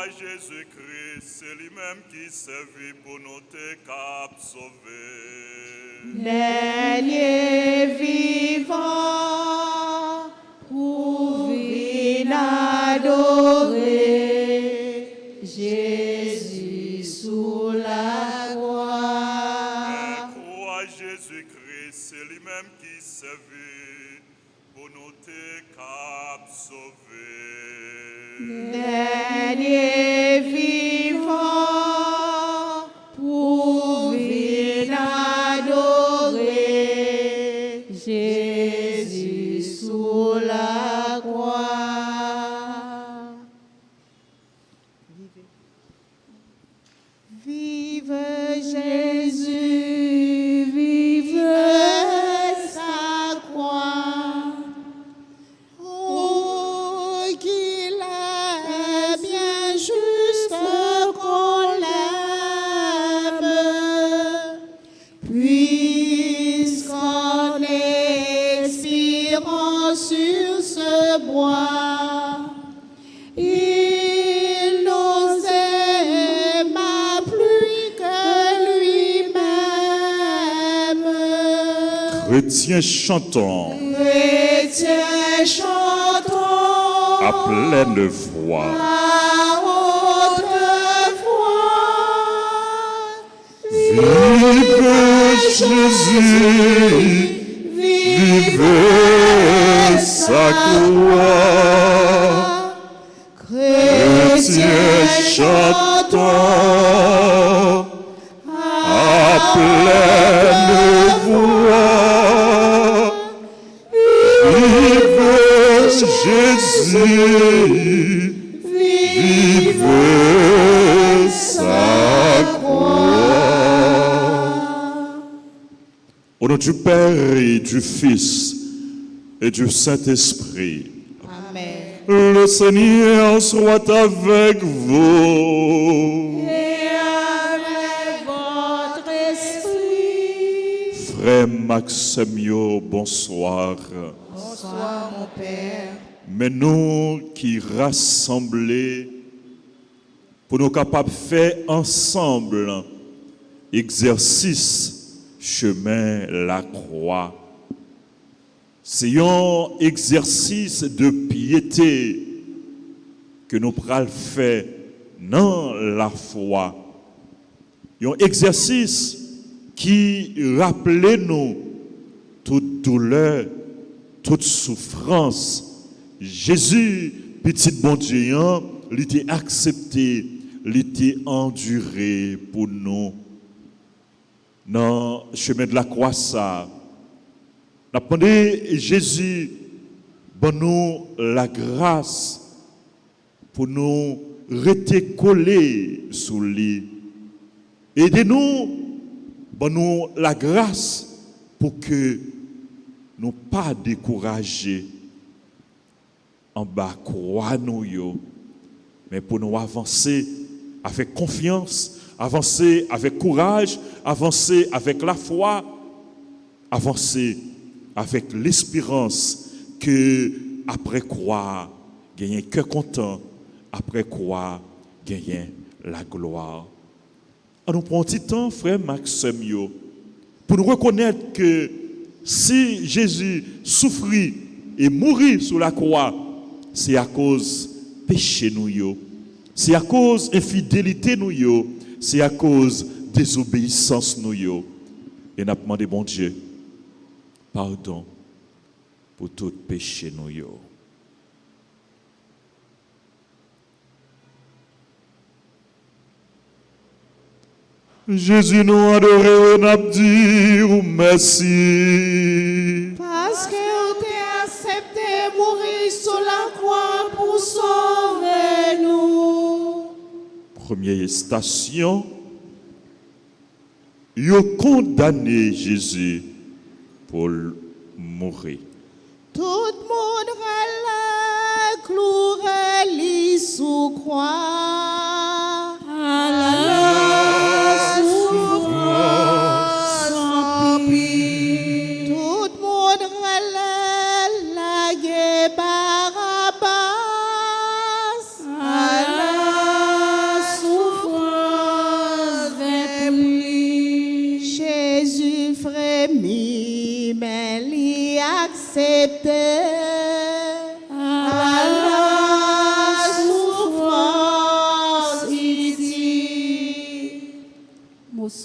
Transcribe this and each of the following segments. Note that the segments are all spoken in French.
Jésus-Christ, c'est lui-même qui servit pour nous te cap sauver. Dernier vivant, pour venir adorer Jésus sous la croix. Croix Jésus-Christ, c'est lui-même qui servit pour nous te cap sauver. Dernier vivant, pour venir adorer Jésus sous la croix. Vive Jésus, vive sa croix. Oh, qu'il est bien juste qu'on l'aime, puisqu'en expirant sur ce bois, il nous aima plus que lui-même. Chrétiens chantons Chrétiens chantons à pleine voix. à haute voix. Vive Jésus, vive sa croix. Chrétiens chantons à pleine voix. Vive Jésus, vive sa croix. Au nom du Père et du Fils et du Saint-Esprit, Amen. le Seigneur soit avec vous. Et avec votre esprit. Frère Maximio, bonsoir. Bonsoir, mon Père. Mais nous qui rassemblés pour nous capables de faire ensemble exercice chemin la croix. C'est un exercice de piété que nous pral faire dans la foi. Un exercice qui rappelle nous toute douleur, toute souffrance. Jésus, petit bon Dieu, il était accepté, il était enduré pour nous. Dans le chemin de la croix, ça, nous avons demandé Jésus, bon nous la grâce pour nous rester collés sous lui. Aidez-nous, bon nous la grâce pour que nous pas décourager en bas croix nous yo, mais pour nous avancer avec confiance, avancer avec courage, avancer avec la foi, avancer avec l'espérance que après croire, gagner cœur content, après croire, gagner la gloire. On nous prend un petit temps, frère Maxime, pour nous reconnaître que si Jésus souffrit et mourit sur la croix, c'est à cause péché nous, c'est à cause infidélité nous, c'est à cause désobéissance nous. Et nous avons demandé, bon Dieu, pardon pour tout péché nous. Jésus nous adore, nous avons dit merci. Parce que t'es accepté mourir sur la croix pour sauver nous. Première station, ils ont condamné Jésus pour mourir. Tout le monde relève, cloué sous croix. À la souffrance sans prix. Tout le monde relève, la guerre Barabbas. À la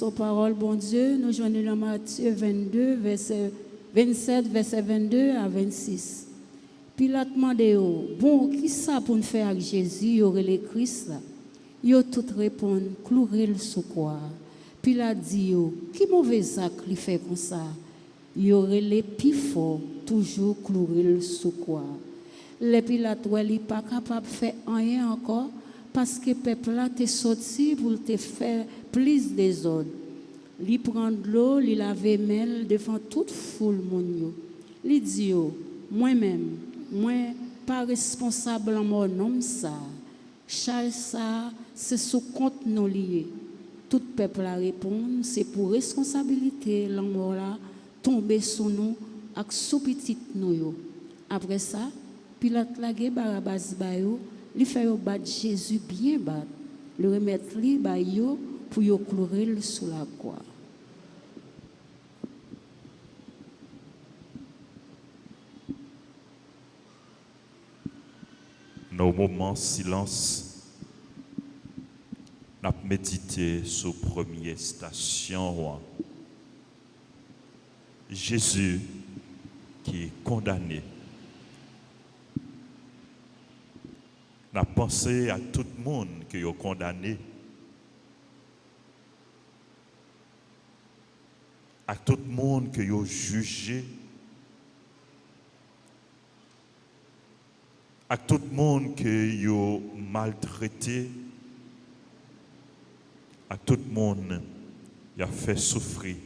son parole, bon Dieu, nous joignons dans Matthieu 22, verset 27, verset 22 à 26. Pilate demandé, bon, qui ça pour nous faire avec Jésus, il y aurait les Christ là? Ils tout répondent, clouer le sous quoi? Pilate dit, qui mauvais acte lui fait comme ça? Il y aurait les plus forts, toujours clouer le sous quoi? Les Pilates, il n'est pas capable de faire rien encore parce que le peuple là est sorti pour te faire plus des ordres. Il prend de l'eau, il lave les mains devant toute foule. Il dit, moi-même, moi pas responsable en mon nom ça. Charles ça, c'est sous compte non lié. Tout peuple a répondu, c'est pour responsabilité l'amour là tomber sous nous avec sous petit nous. Après ça, Pilate lage Barabbas bayo, li fait yo battre Jésus bien battre, le remettre li bayo pour yo clouer sous la croix. Nos moments silence, n'a médité sur première station. Jésus qui est condamné. N'a pensé à tout le monde qui est condamné. À tout le monde qui est jugé. À tout le monde qui est maltraité. À tout le monde qui a fait souffrir.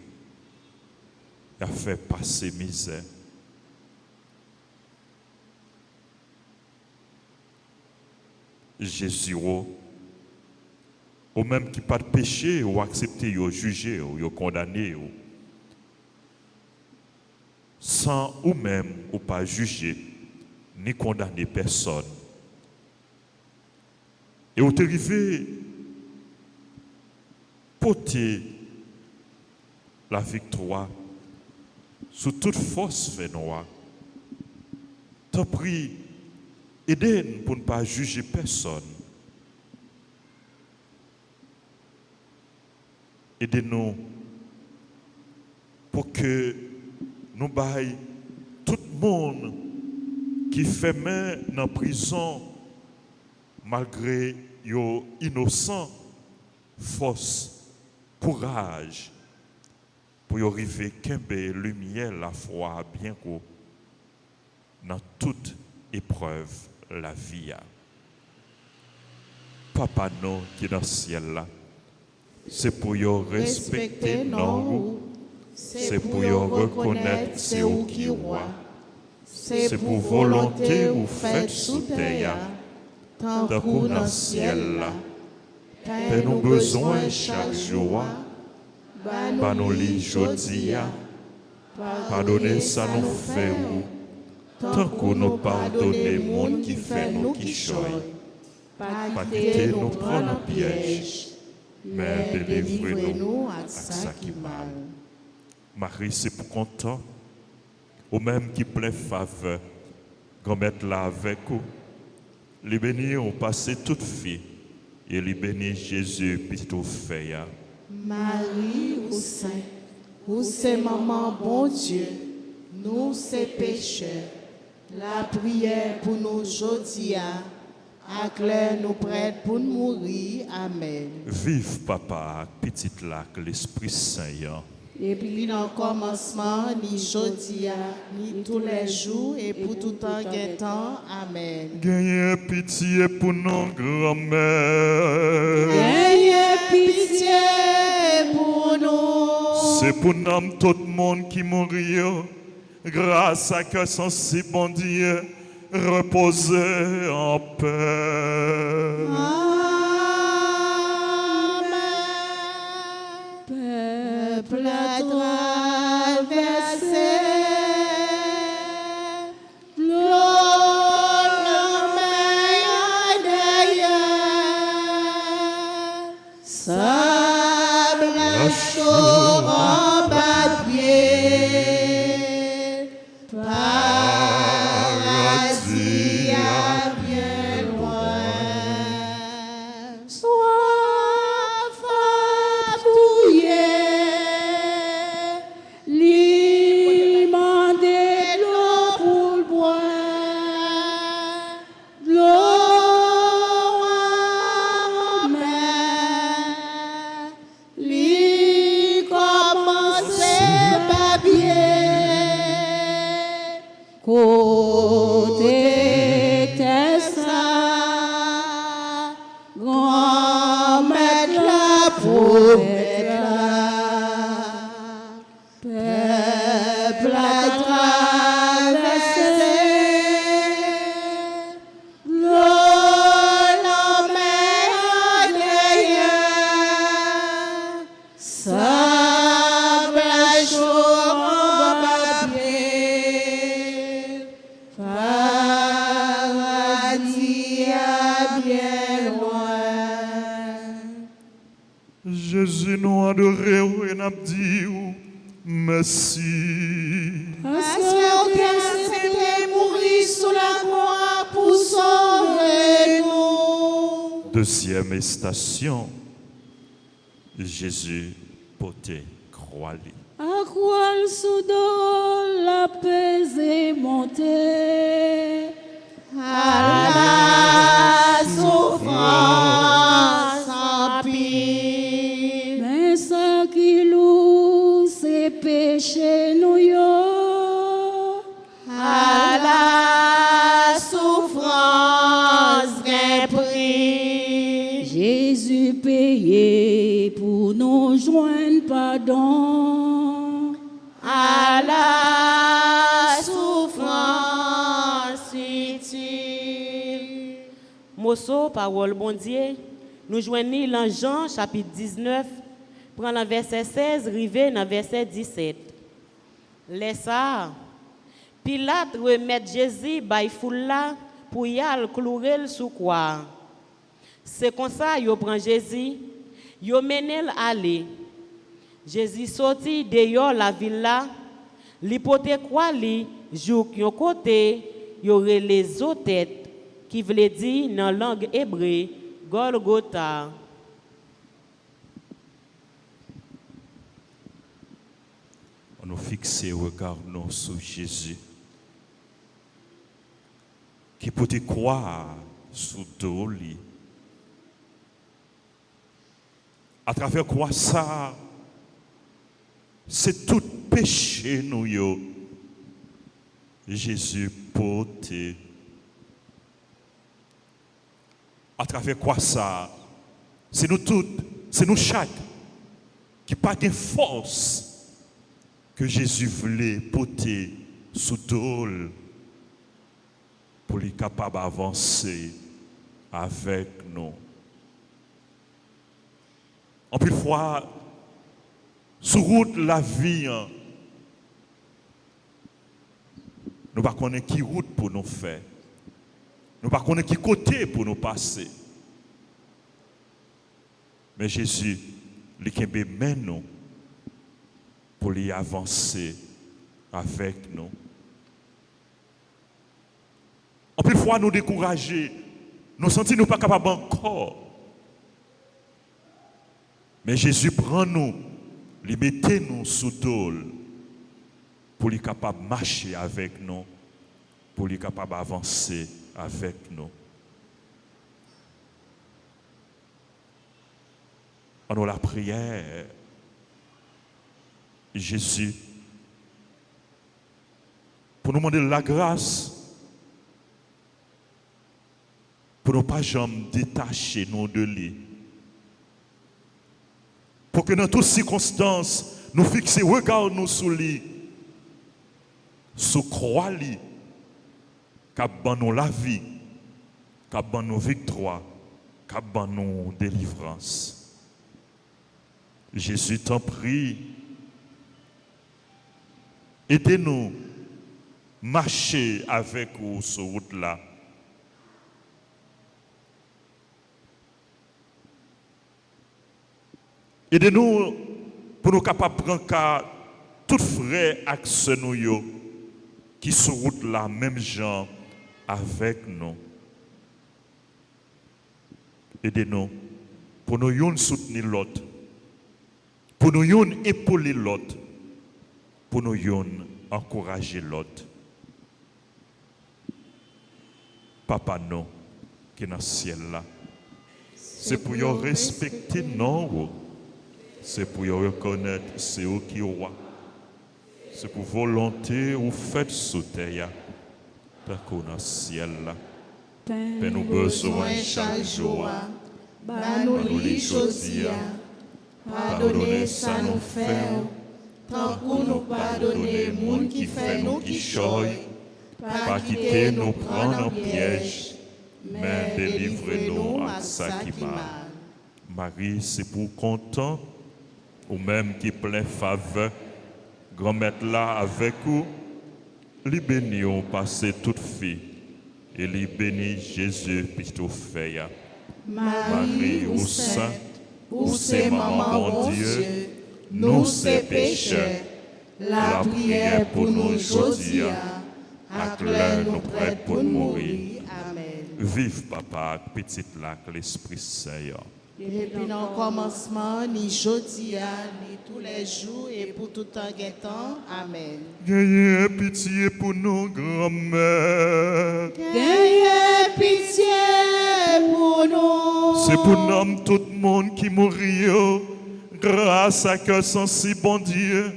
Qui a fait passer misère. Jésus, ou même qui pas de péché, ou accepté, ou jugé, ou condamné, sans ou même ou pas juger, ni condamner personne. Et vous arrivé porter la victoire sous toute force fait noire. T'as pris aidez-nous pour ne pas juger personne. Aidez-nous pour que nous baillons tout le monde qui fait main dans la prison malgré yo innocent, force, courage pour y arriver qu'un lumière la foi bien qu'au dans toute épreuve la vie. Papa nous qui est dans le ciel là, c'est pour y respecter nous, c'est pour y reconnaître c'est où qui roi, c'est pour volonté ou faites sous terre, tant que dans le ciel là. Père nous besoin chaque jour, par nous li jodi, pardonnez ça nous fait ou. Tant que nous pardonnons les gens qui fait nous qui choient, pas quitter nous prendre un piège, mais délivrez-nous à ça qui mal. Marie, c'est pour content, ou même qui plein faveur, qu'on mette là avec vous. Les bénis ont passé toute fille, et les bénis Jésus, puis tout fait. Marie, vous c'est maman bon Dieu, nous c'est pécheurs. La prière pour nous aujourd'hui, acclaire nous prêts pour nous mourir. Amen. Vive papa, petite lac, l'Esprit Saint. Et puis dans le commencement, ni aujourd'hui, ni tous les jours, et pour tout temps et temps. Amen. Gagnez pitié pour nos grands-mères. Ayez pitié pour nous. C'est pour nous tout le monde qui mourit. Grâce à que sensible bon Dieu, reposez en paix. Amen. Peuple à traverser l'eau, la mer derrière, sable à chaud en bas-pied. Paradis à bien loin, soif à touiller, prophète là. Peuple à traverser l'eau, la mer derrière, sable chaud en papier, paradis à bien loin. Jésus nous adoré et n'a dit merci. Parce que accepté mourir sous la croix pour sauver nous. Deuxième station, Jésus porté croix. À quoi le soudain la paix est montée? À la souffrance en pile. Mais ça qui loue c'est péché nous yo. À la souffrance d'un prix. Jésus payé pour nous joindre pardon. À la souffrance utile. Mosso, parole bon Dieu, nous joignons dans Jean chapitre 19, prend le verset 16, rivé dans verset 17. Laissa, Pilate remet Jésus by foule là pour y aller clouer sous croix. C'est comme ça yo prend Jésus, yo menel aller. Jésus sorti dehors la ville là, li pote croix li jouk yon côté, yo les autres têtes qui veut dire dans langue hébreu Golgotha. On nous fixe et regardons sur Jésus qui peut croire sous dos lui. À travers quoi ça, c'est tout péché nous yo. Jésus porté. À travers quoi ça, c'est nous toutes, c'est nous chaque qui pas de force que Jésus voulait porter sous dos pour être capable d'avancer avec nous. En plus de fois, sur route la vie, nous ne connaissons pas qui route pour nous faire. Nous ne connaissons pas qui côté pour nous passer. Mais Jésus, il mène nous pour y avancer avec nous. En plus de fois, nous décourager, nous sentir nous pas capables encore. Mais Jésus prend nous, il met nous sous tôle pour être capable de marcher avec nous, pour être capable d'avancer avec nous. Pendant la prière, Jésus, pour nous demander la grâce, pour ne pas jamais détacher nous de lui. Pour que dans toutes circonstances, nous fixions, regardons nous sur lui, sur croix lui, qui a nous la vie, qui a nous victoire, qui a nous délivrance. Jésus t'en prie, aidez-nous marcher avec vous sur route là. Aidez-nous pour nous capables de prendre tout frère axe nous qui sur route là, même gens avec nous. Aidez-nous pour nous soutenir l'autre, pour nous épauler l'autre, pour nous encourager l'autre. Papa nous qui est dans le ciel là, c'est pour nous respecter nous. C'est pour reconnaître c'est eux qui roi. C'est pour volonté ou faites sous terre. Tant qu'on dans le ciel là. Père nous besoin chaque jour. Bah nous les choses. Pardonnez ça nous fait, tant qu'on nous pardonner, moun qui fait nous qui choy, pas quitter nous prendre en piège, mais délivrez-nous à ça qui mal. Marie, c'est pour content, ou même qui plein faveur, grand-mère là avec vous, lui béni on passe toute fille, et lui béni Jésus plutôt fait. Marie, ou saint, ou c'est maman bon Dieu, nous c'est pécheurs, la prière pour nous aujourd'hui, à l'heure nous prête pour mourir. Amen. Vive papa, petite là, que l'Esprit Saint. Depuis le commencement, ni aujourd'hui, ni tous les jours, et pour tout temps temps. Amen. Ayez pitié pour nos grand-mères. Ayez pitié pour nous. C'est pour nous tout le monde qui mourit. Grâce à que son si bon Dieu,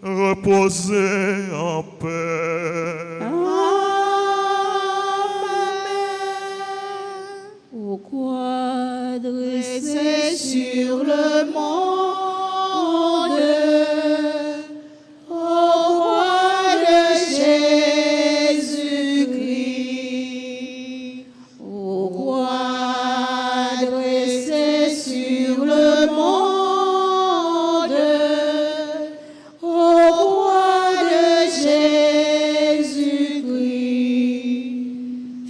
reposez en paix. Pourquoi dresser sur le monde, au roi de Jésus-Christ, pourquoi dresser sur le monde, au roi de Jésus-Christ,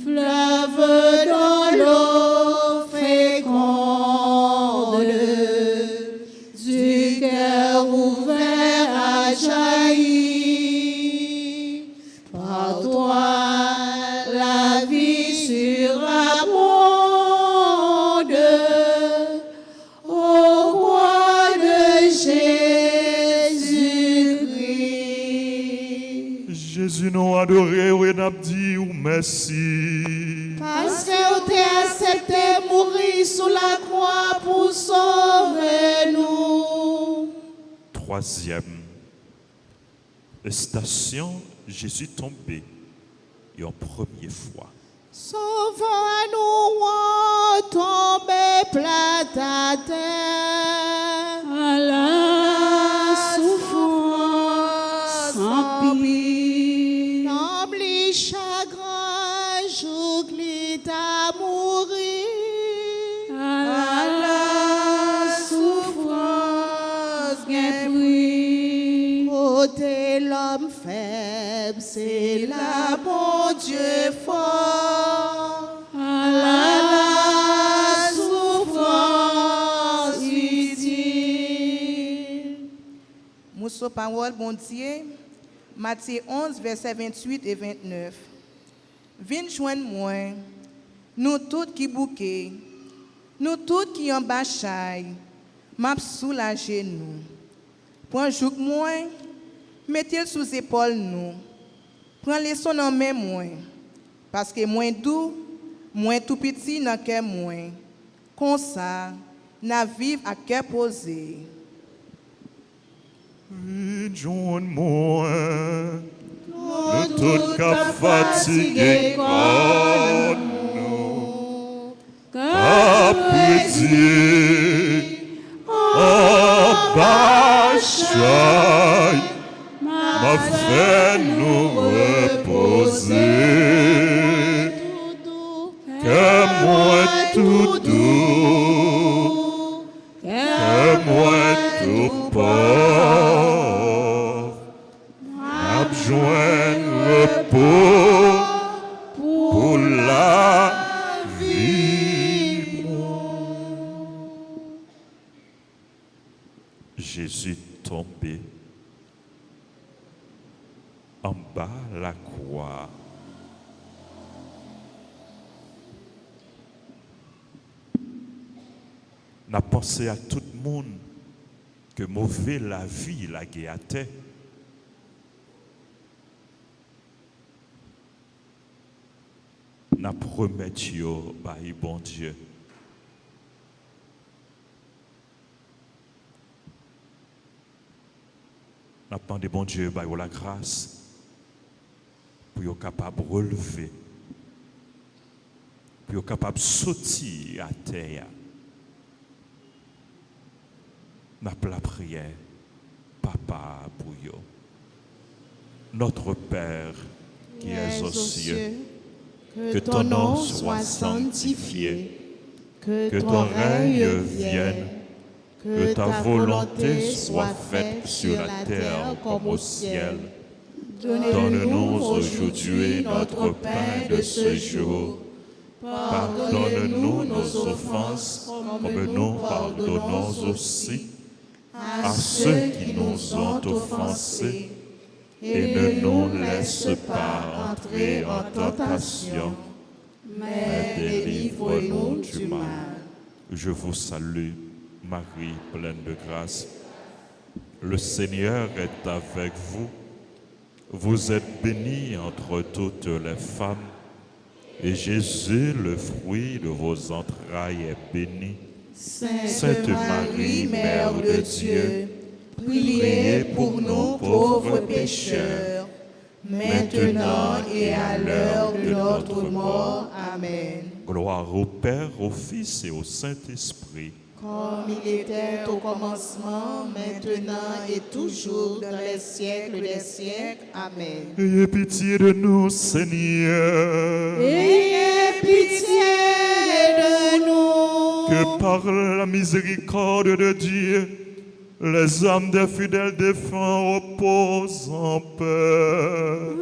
fleuve dans l'eau féconde, du cœur ouvert à jaillir. Par toi, la vie surabonde, au roi de Jésus-Christ. Jésus nous adoré, et n'a dit ou merci. Parce que tu as accepté mourir sous la croix pour sauver nous. Troisième station, Jésus tombé, et en première fois. Sauve-nous, tomber plat à terre. à la souffrance sans pitié. N'oublie chagrin, j'oublie ta mourir. À la souffrance qu'un prix. Côté l'homme faible, c'est là mon Dieu fort. À la souffrance utile. Mousso parole, bon Dieu, Matthieu 11, versets 28 et 29. Viens joindre moi, nous tous qui bouquet, nous tous qui en bâchaille, m'a soulagé nous. Prends joug moi, mettez-le sous épaule nous. Prends les son en main moi, parce que moins doux, moins tout petit dans cœur moins. Comme ça, n'a vivre à cœur posé. Joins-moi, nous tous qu'à fatiguer comme nous, qu'à pédir en bâchaille, m'a fait nous reposer, que moi tout doux, que moi tout pauvre, abjoindre repos pour la vie. Jésus tombé en bas la croix. N'a pensé à tout le monde que mauvais la vie la guéate. N'a promis yo baï bon Dieu. N'a demandé bon Dieu baï la grâce pour être capable de relever, pour être capable de sortir à terre. n'a pas la prière, papa pour yo. Notre Père qui es aux cieux, que ton nom soit sanctifié, que ton règne vienne, que ta volonté soit faite sur la terre comme au ciel. Donne-nous aujourd'hui notre pain de ce jour. Pardonne-nous nos offenses, comme nous pardonnons aussi à ceux qui nous ont offensés. Et ne nous laisse pas entrer en tentation, mais délivre-nous du mal. Je vous salue, Marie, pleine de grâce. Le Seigneur est avec vous. Vous êtes bénie entre toutes les femmes, et Jésus, le fruit de vos entrailles, est béni. Sainte Marie, Mère de Dieu, priez pour nous pauvres pécheurs, maintenant et à l'heure de notre mort. Amen. Gloire au Père, au Fils et au Saint-Esprit. Comme il était au commencement, maintenant et toujours, dans les siècles des siècles. Amen. Ayez pitié de nous, Seigneur. Ayez pitié de nous. Que par la miséricorde de Dieu, les âmes des fidèles défunts reposent en paix.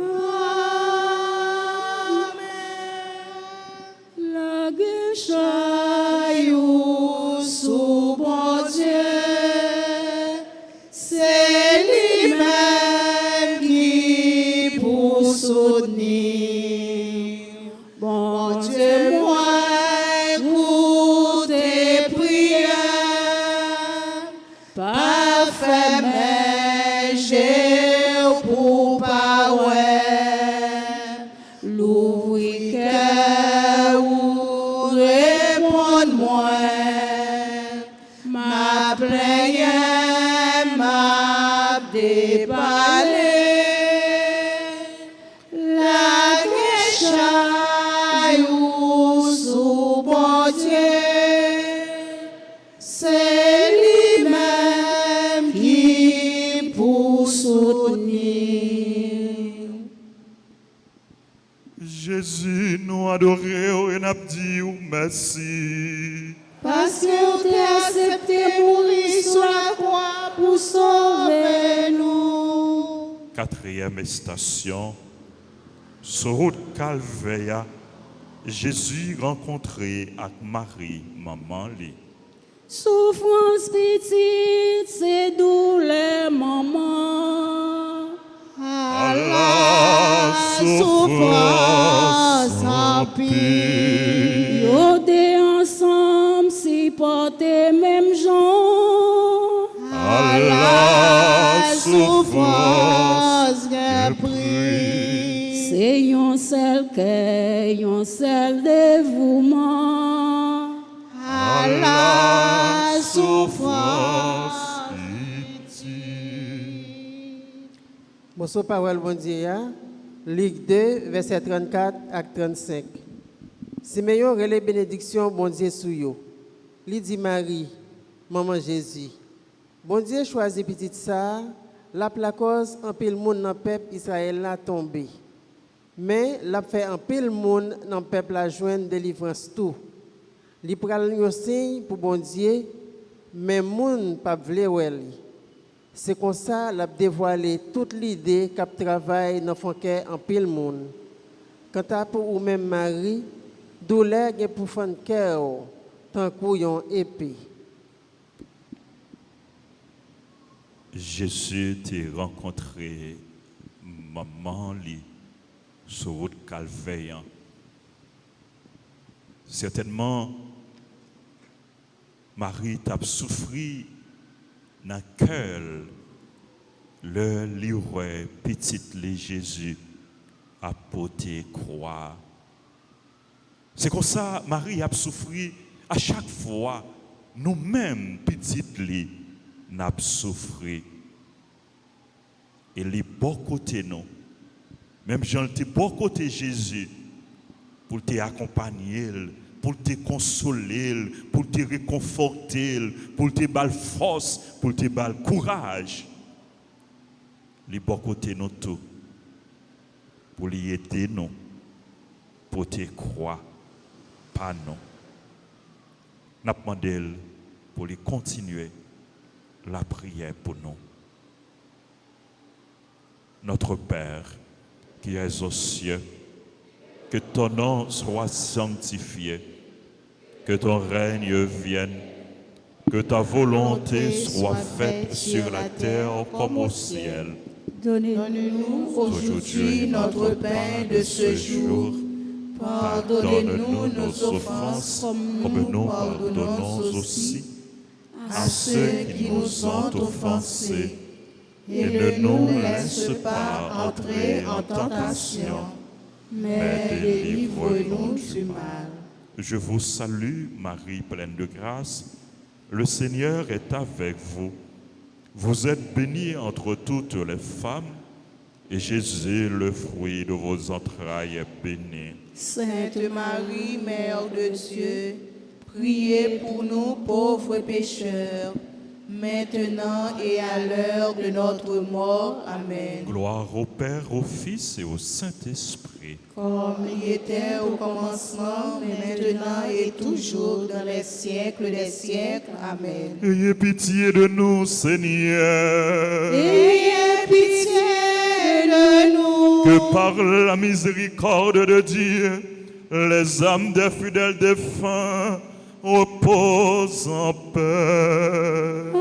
La guéchaille Sous bon Dieu, c'est lui-même qui pour soutenir. Bon Dieu, moi, écoute tes prières. Parfait, mais j'ai pour parole. L'ouvrir cœur ou répondre-moi. Ma plainte m'a dépalé. La guéchaille sous bon Dieu, c'est lui-même qui pour soutenir. Jésus, nous adorons et nous disons merci. Parce que tu as accepté mourir sur la croix pour sauver nous. Quatrième station, sur route Calvaire, Jésus rencontré avec Marie, maman li. souffrance petite, c'est douleur, maman. À la souffrance en paix. Yo t'es ensemble, si porter même gens. À la souffrance qu'un prix. C'est yon seul cœur, yon seul dévouement. À la souffrance. Bonsoir, parole bon Dieu, Ligue 2, verset 34 à 35. Simeon relève bénédiction bon Dieu sous yo. Li dit Marie, maman Jésus. Bon Dieu choisit petite ça, la cause en pile monde dans peuple Israël la tombé. Mais la fait en pile monde dans peuple la joindre délivrance tout. Li pral un signe pour bon Dieu, mais monde pas vle wel. C'est comme ça l'a dévoilé toute l'idée qu'a travail dans fond cœur en pile monde. Quant à pour ou même Marie, douleur est pour fond cœur tant qu'on épée. Jésus t'a rencontré maman li sur route Calvaire. Certainement Marie t'a souffert dans le cœur le livre petit les Jésus a porté croix. C'est comme ça Marie a souffert à chaque fois nous-mêmes petites li n'a souffert. Et les bon côté nous. Même Jean était bon côté Jésus pour t'accompagner pour te consoler, pour te réconforter, pour te donner force, pour te donner courage. Les bon côté nous tout, pour les aider nous, pour te croire, pas nous. Nous demandons pour les continuer la prière pour nous. Notre Père, qui es aux cieux, que ton nom soit sanctifié, que ton règne vienne, que ta volonté soit faite sur la terre comme au ciel. Donne-nous aujourd'hui notre pain de ce jour. Pardonne-nous nos offenses comme nous pardonnons aussi à ceux qui nous ont offensés. Et ne nous laisse pas entrer en tentation, mais délivre-nous du mal. Je vous salue, Marie pleine de grâce. Le Seigneur est avec vous. Vous êtes bénie entre toutes les femmes, et Jésus, le fruit de vos entrailles, est béni. Sainte Marie, Mère de Dieu, priez pour nous pauvres pécheurs, maintenant et à l'heure de notre mort. Amen. Gloire au Père, au Fils et au Saint-Esprit. Comme il était au commencement, maintenant et toujours, dans les siècles des siècles. Amen. Ayez pitié de nous, Seigneur. Ayez pitié de nous. Que par la miséricorde de Dieu, les âmes des fidèles défunts reposent en paix.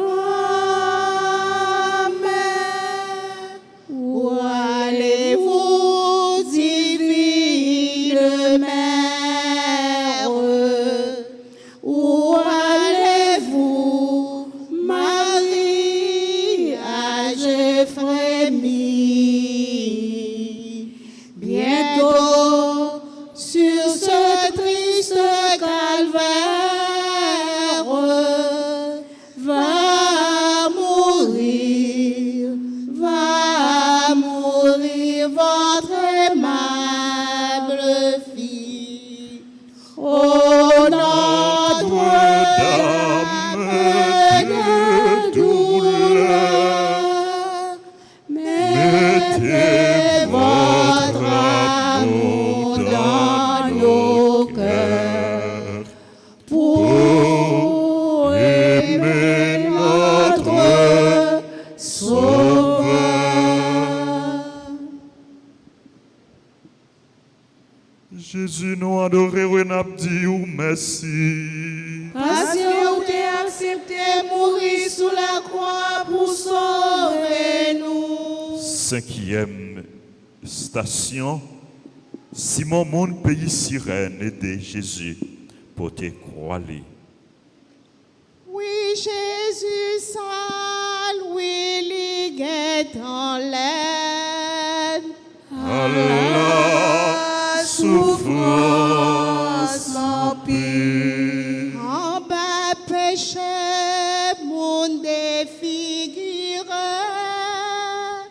Amen. Où allez-vous, divine Mère? Où allez-vous, Marie, âge frémi? Bientôt, sur ce triste calvaire, va mourir votre aimable fille. Ô Notre-Dame de douleur, mettez votre amour dans nos cœurs pour aimer notre Sauveur. Jésus nous adoré, nous dit ou merci. Parce que vous avez accepté mourir sous la croix pour sauver nous. 5e station. Simon mon pays sirène aidé Jésus pour te croire. Oui, Jésus sale, oui, liguette en l'aide. À la souffrance empire. En bas péché, monde défiguré.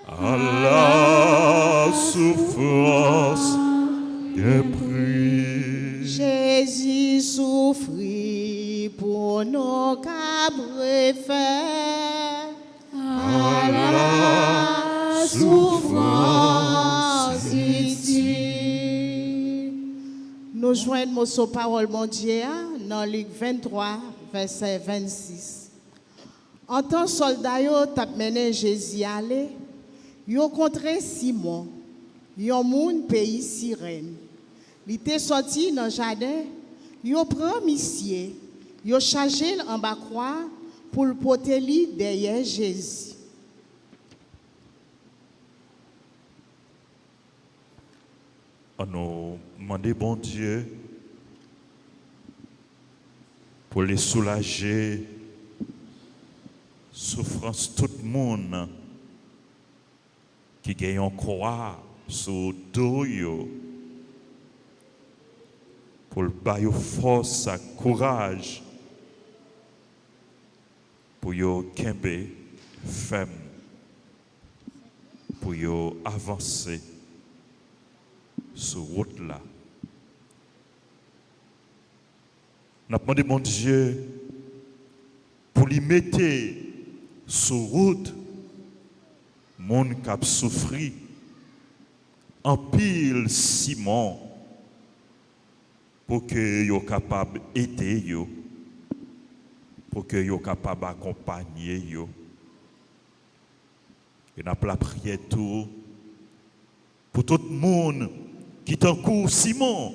À la souffrance des prix. Jésus souffrit pour nos cabres faits. À la souffrance utile. Nous joignons nos paroles, mon Dieu, dans Luc 23, verset 26. En tant soldat, yo tap mené Jésus aller, yo rencontré Simon, yon moun pays Sirène. Il était sorti dans le jardin, yo prend monsieur, yo chargé en bas croix pour le porter li derrière Jésus. On nous demande, bon Dieu, pour les soulager, souffrance tout le monde qui gagne en croix sur le dos, pour le bailler force, courage, pour yo kembe femme, pour yo avancer sur route là. Nous demandé mon Dieu pour lui mettre sur route monde qui a souffert en pile ciment pour que yo capable aider yo, pour que yo capable accompagner yo. Et n'a pas la prière tout pour tout le monde qui t'encourage Simon,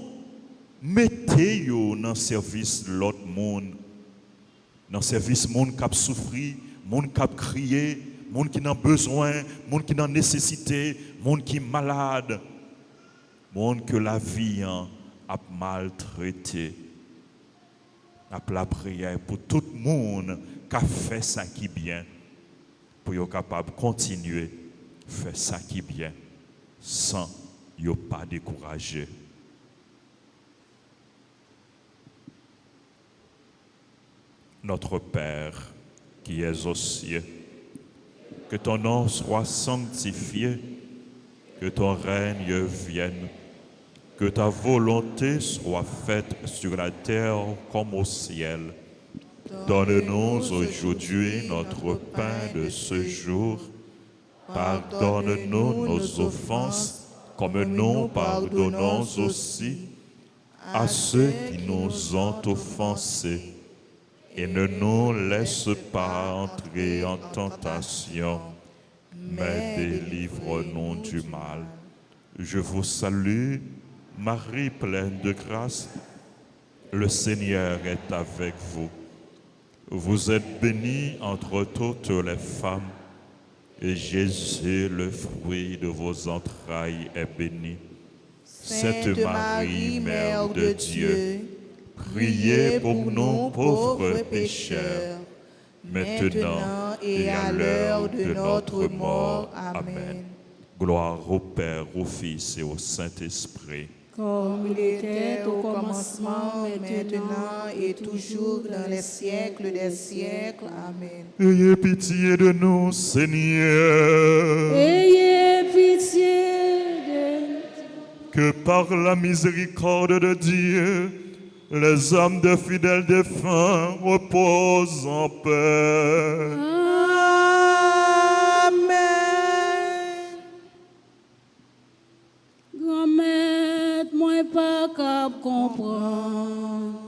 mettez yo dans le service de l'autre monde, dans le service monde qui a souffert, monde qui a crié, monde qui a besoin, monde qui a nécessité, monde qui est malade, monde que la vie a maltraité. N'a la prière pour tout le monde qui a fait ça qui est bien, pour être capable de continuer à faire ça qui est bien, sans ne pas décourager. Notre Père qui es aux cieux, que ton nom soit sanctifié, que ton règne vienne, que ta volonté soit faite sur la terre comme au ciel. Donne-nous aujourd'hui notre pain de ce jour. Pardonne-nous nos offenses, comme nous pardonnons aussi à ceux qui nous ont offensés. Et ne nous laisse pas entrer en tentation, mais délivre-nous du mal. Je vous salue, Marie pleine de grâce. Le Seigneur est avec vous. Vous êtes bénie entre toutes les femmes, et Jésus, le fruit de vos entrailles, est béni. Sainte Marie, Mère de Dieu, priez pour nous pauvres pécheurs, maintenant et à l'heure de notre mort. Amen. Gloire au Père, au Fils et au Saint-Esprit. Comme il était au commencement, maintenant et toujours dans les siècles des siècles. Amen. Ayez pitié de nous, Seigneur. Ayez pitié de nous. Que par la miséricorde de Dieu, les âmes des fidèles défunts reposent en paix. Amen. Grand-mère, moi pas capable de comprendre.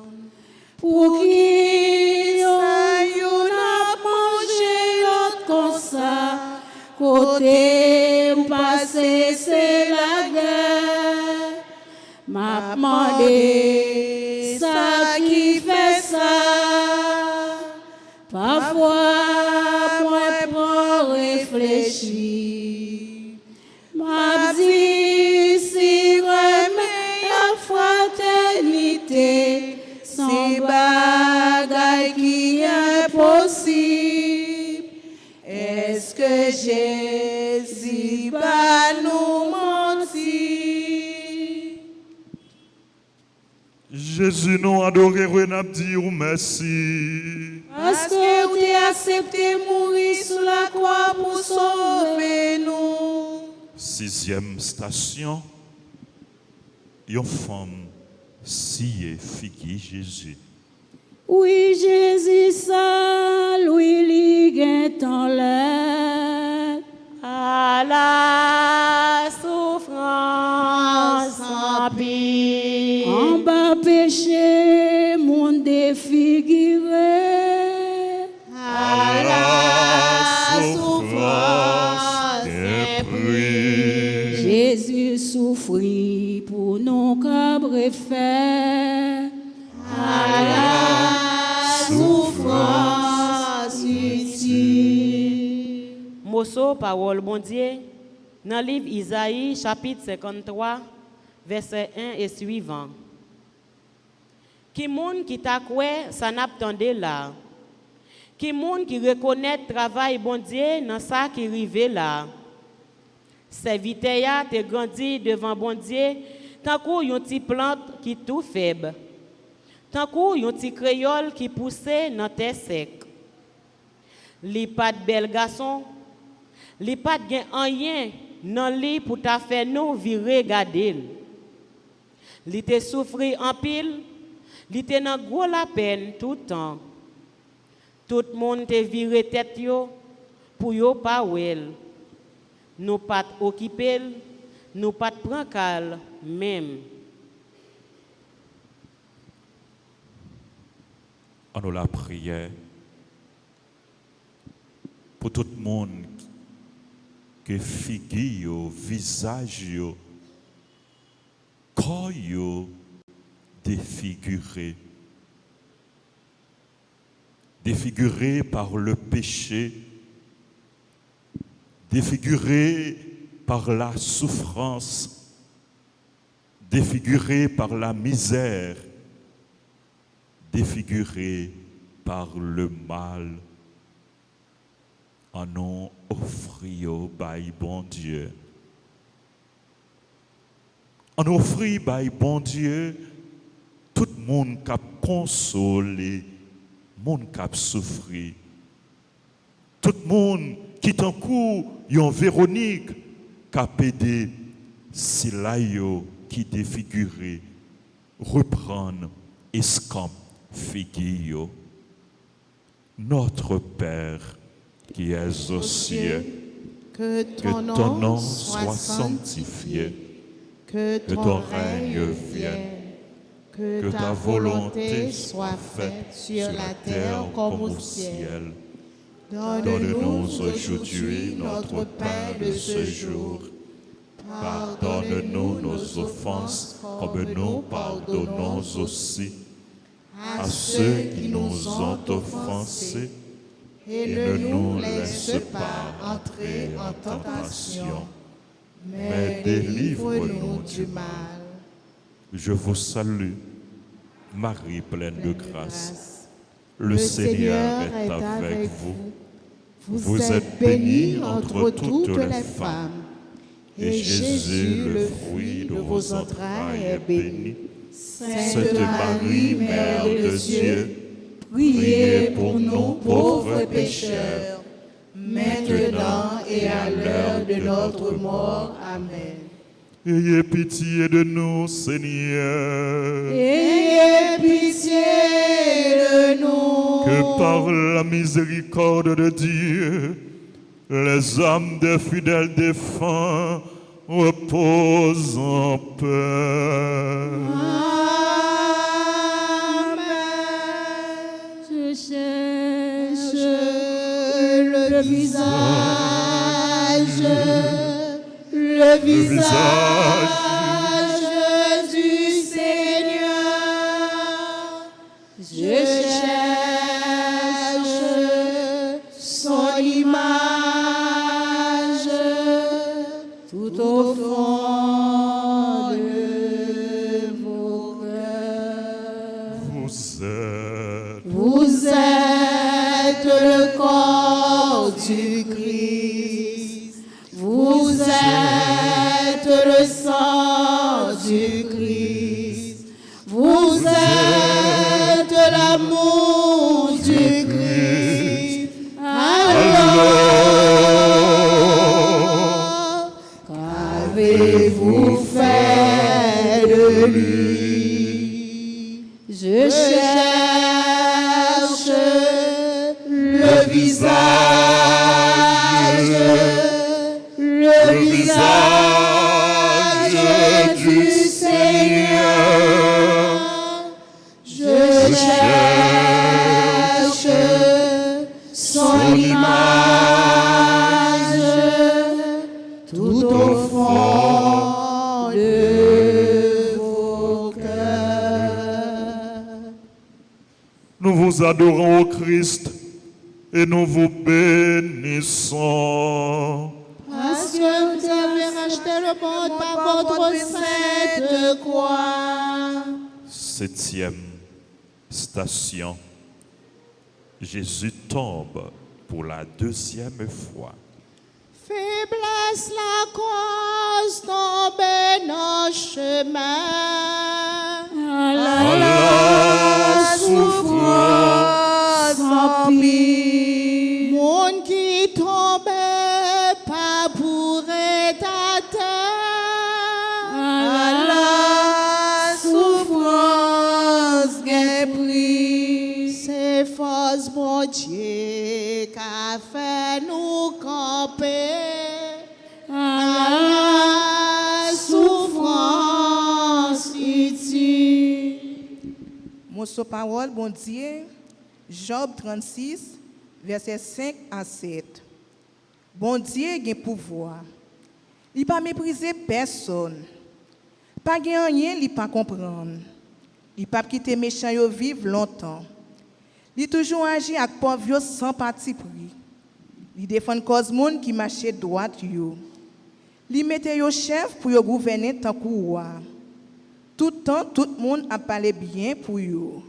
Pour qui ça yon a mangé l'autre comme ça, côté passé c'est la guerre. M'a demandé ça qui fait ça. Parfois, moi prends réfléchir. M'a dit si remet la fraternité, sans bagaille qui est possible. Est-ce que Jésus va nous mentir? Jésus nous adoré, nous dit merci. Parce que tu as accepté mourir sur la croix pour sauver nous. 6e station, une femme sciée figue Jésus. Oui, Jésus, ça, lui, ligue en l'air. À la souffrance en pire. En bas péché, mon défiguré. À la souffrance épris. Jésus souffrit pour nos cabres faire. À la souffrance utile. Mosso, parole bon Dieu, dans le livre Isaïe, chapitre 53, verset 1 et suivant. Qui moun qui t'a quoi, ça n'attendait là. Qui moun qui reconnaît le travail bon Dieu dans ça qui rive là. Serviteur te grandi devant bon Dieu, tant qu'on yon ti plante qui tout faible. Tant qu'on yon ti créole qui poussait dans terre sec. Li pas de bel garçon, li pas de gen rien nan li pour ta faire nous virer garder. Li te souffri en pile, Li te nan gros la peine tout temps. Tout le monde te viré tête yo pour yo pa wel. Nous pas occupé, nous pas prend cal même. En nous la prière pour tout le monde que figure, visage, corps défiguré. Défiguré par le péché, défiguré par la souffrance, défiguré par la misère, défiguré par le mal. En nous offrir by bon Dieu. En offrir by bon Dieu tout le monde qui a consolé, monde qui a souffert. Tout le monde qui est en cours, yon Véronique qui a aidé Silayo qui défiguré, reprendre escampe figure. Notre Père qui es aux cieux, que ton nom soit sanctifié, que ton règne vienne, que ta volonté soit faite sur la terre comme au ciel. Donne-nous aujourd'hui notre pain de ce jour. Pardonne-nous nos offenses comme nous pardonnons aussi à ceux qui nous ont offensés. Et ne nous laisse pas entrer en tentation, mais délivre-nous du mal. Je vous salue, Marie pleine de grâce. Le Seigneur est avec vous. Vous êtes bénie entre toutes les femmes, et Jésus, le fruit de vos entrailles, est béni. Sainte Marie, Mère de Dieu, priez pour nous pauvres pécheurs, maintenant et à l'heure de notre mort. Amen. Ayez pitié de nous, Seigneur. Ayez pitié de nous. Que par la miséricorde de Dieu, les âmes des fidèles défunts reposent en paix. Je cherche Le visage du Seigneur. Je cherche son image tout au fond de vos cœurs. Vous êtes le corps du Christ. Vous êtes le sang du Christ. Vous êtes l'amour du Christ. Alors, qu'avez-vous fait de lui? Je cherche le visage du Seigneur. Je cherche son image tout au fond de vos cœurs. Nous vous adorons au Christ et nous vous bénissons. Parce que vous avez racheté le monde par votre sainte croix. 7e station. Jésus tombe pour la 2e fois. Faiblesse la cause tombe nos chemins. à la souffrance empire. Monde qui tombe pas pour être à terre. la souffrance cause, mon Dieu, qu'a fait nous camper à la souffrance utile. Mon parole, bon Dieu, Job 36, versets 5 à 7. Bon Dieu a pouvoir. Il n'a pas méprisé personne. Pas rien, il n'a pas comprendre. Il n'a pas quitté méchant yo vivre longtemps. Il a toujours agi avec pauvre sans parti pris. Il défend cause monde qui marchait droite yo. Il mettait yo chef pour yo gouverner tant que roi. Tout le temps, tout le monde a parlé bien pour yo.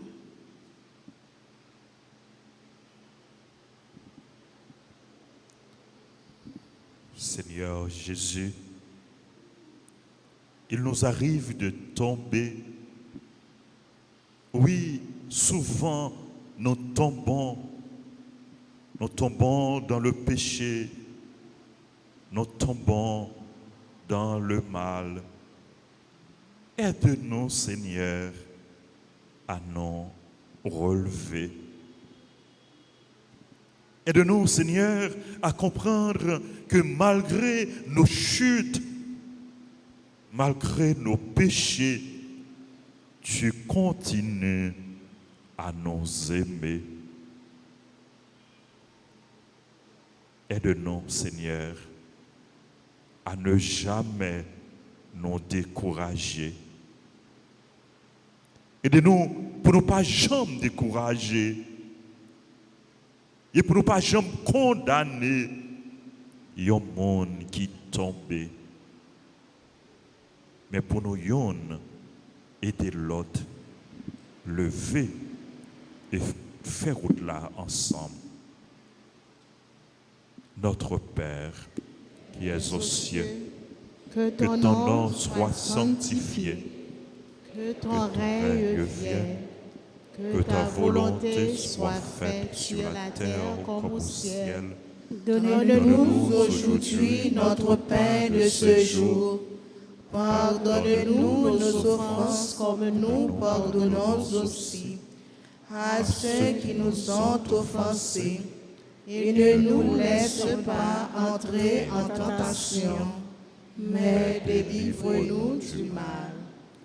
Seigneur Jésus, il nous arrive de tomber. Oui, souvent nous tombons dans le péché, nous tombons dans le mal. Aide-nous, Seigneur, à nous relever. Aide-nous, Seigneur, à comprendre que malgré nos chutes, malgré nos péchés, tu continues à nous aimer. Aide-nous, Seigneur, à ne jamais nous décourager. Aide-nous pour ne pas jamais décourager et pour ne pas jamais condamner les gens qui tombent. Mais pour nous aider l'autre, lever et faire route là ensemble. Notre Père, qui es aux cieux, que ton nom soit sanctifié, que ton règne vienne, que ta volonté soit faite sur la terre comme au ciel. Donne-nous aujourd'hui notre pain de ce jour. Pardonne-nous nos offenses comme nous pardonnons aussi à ceux qui nous ont offensés. Et ne nous laisse pas entrer en tentation, mais délivre-nous du mal.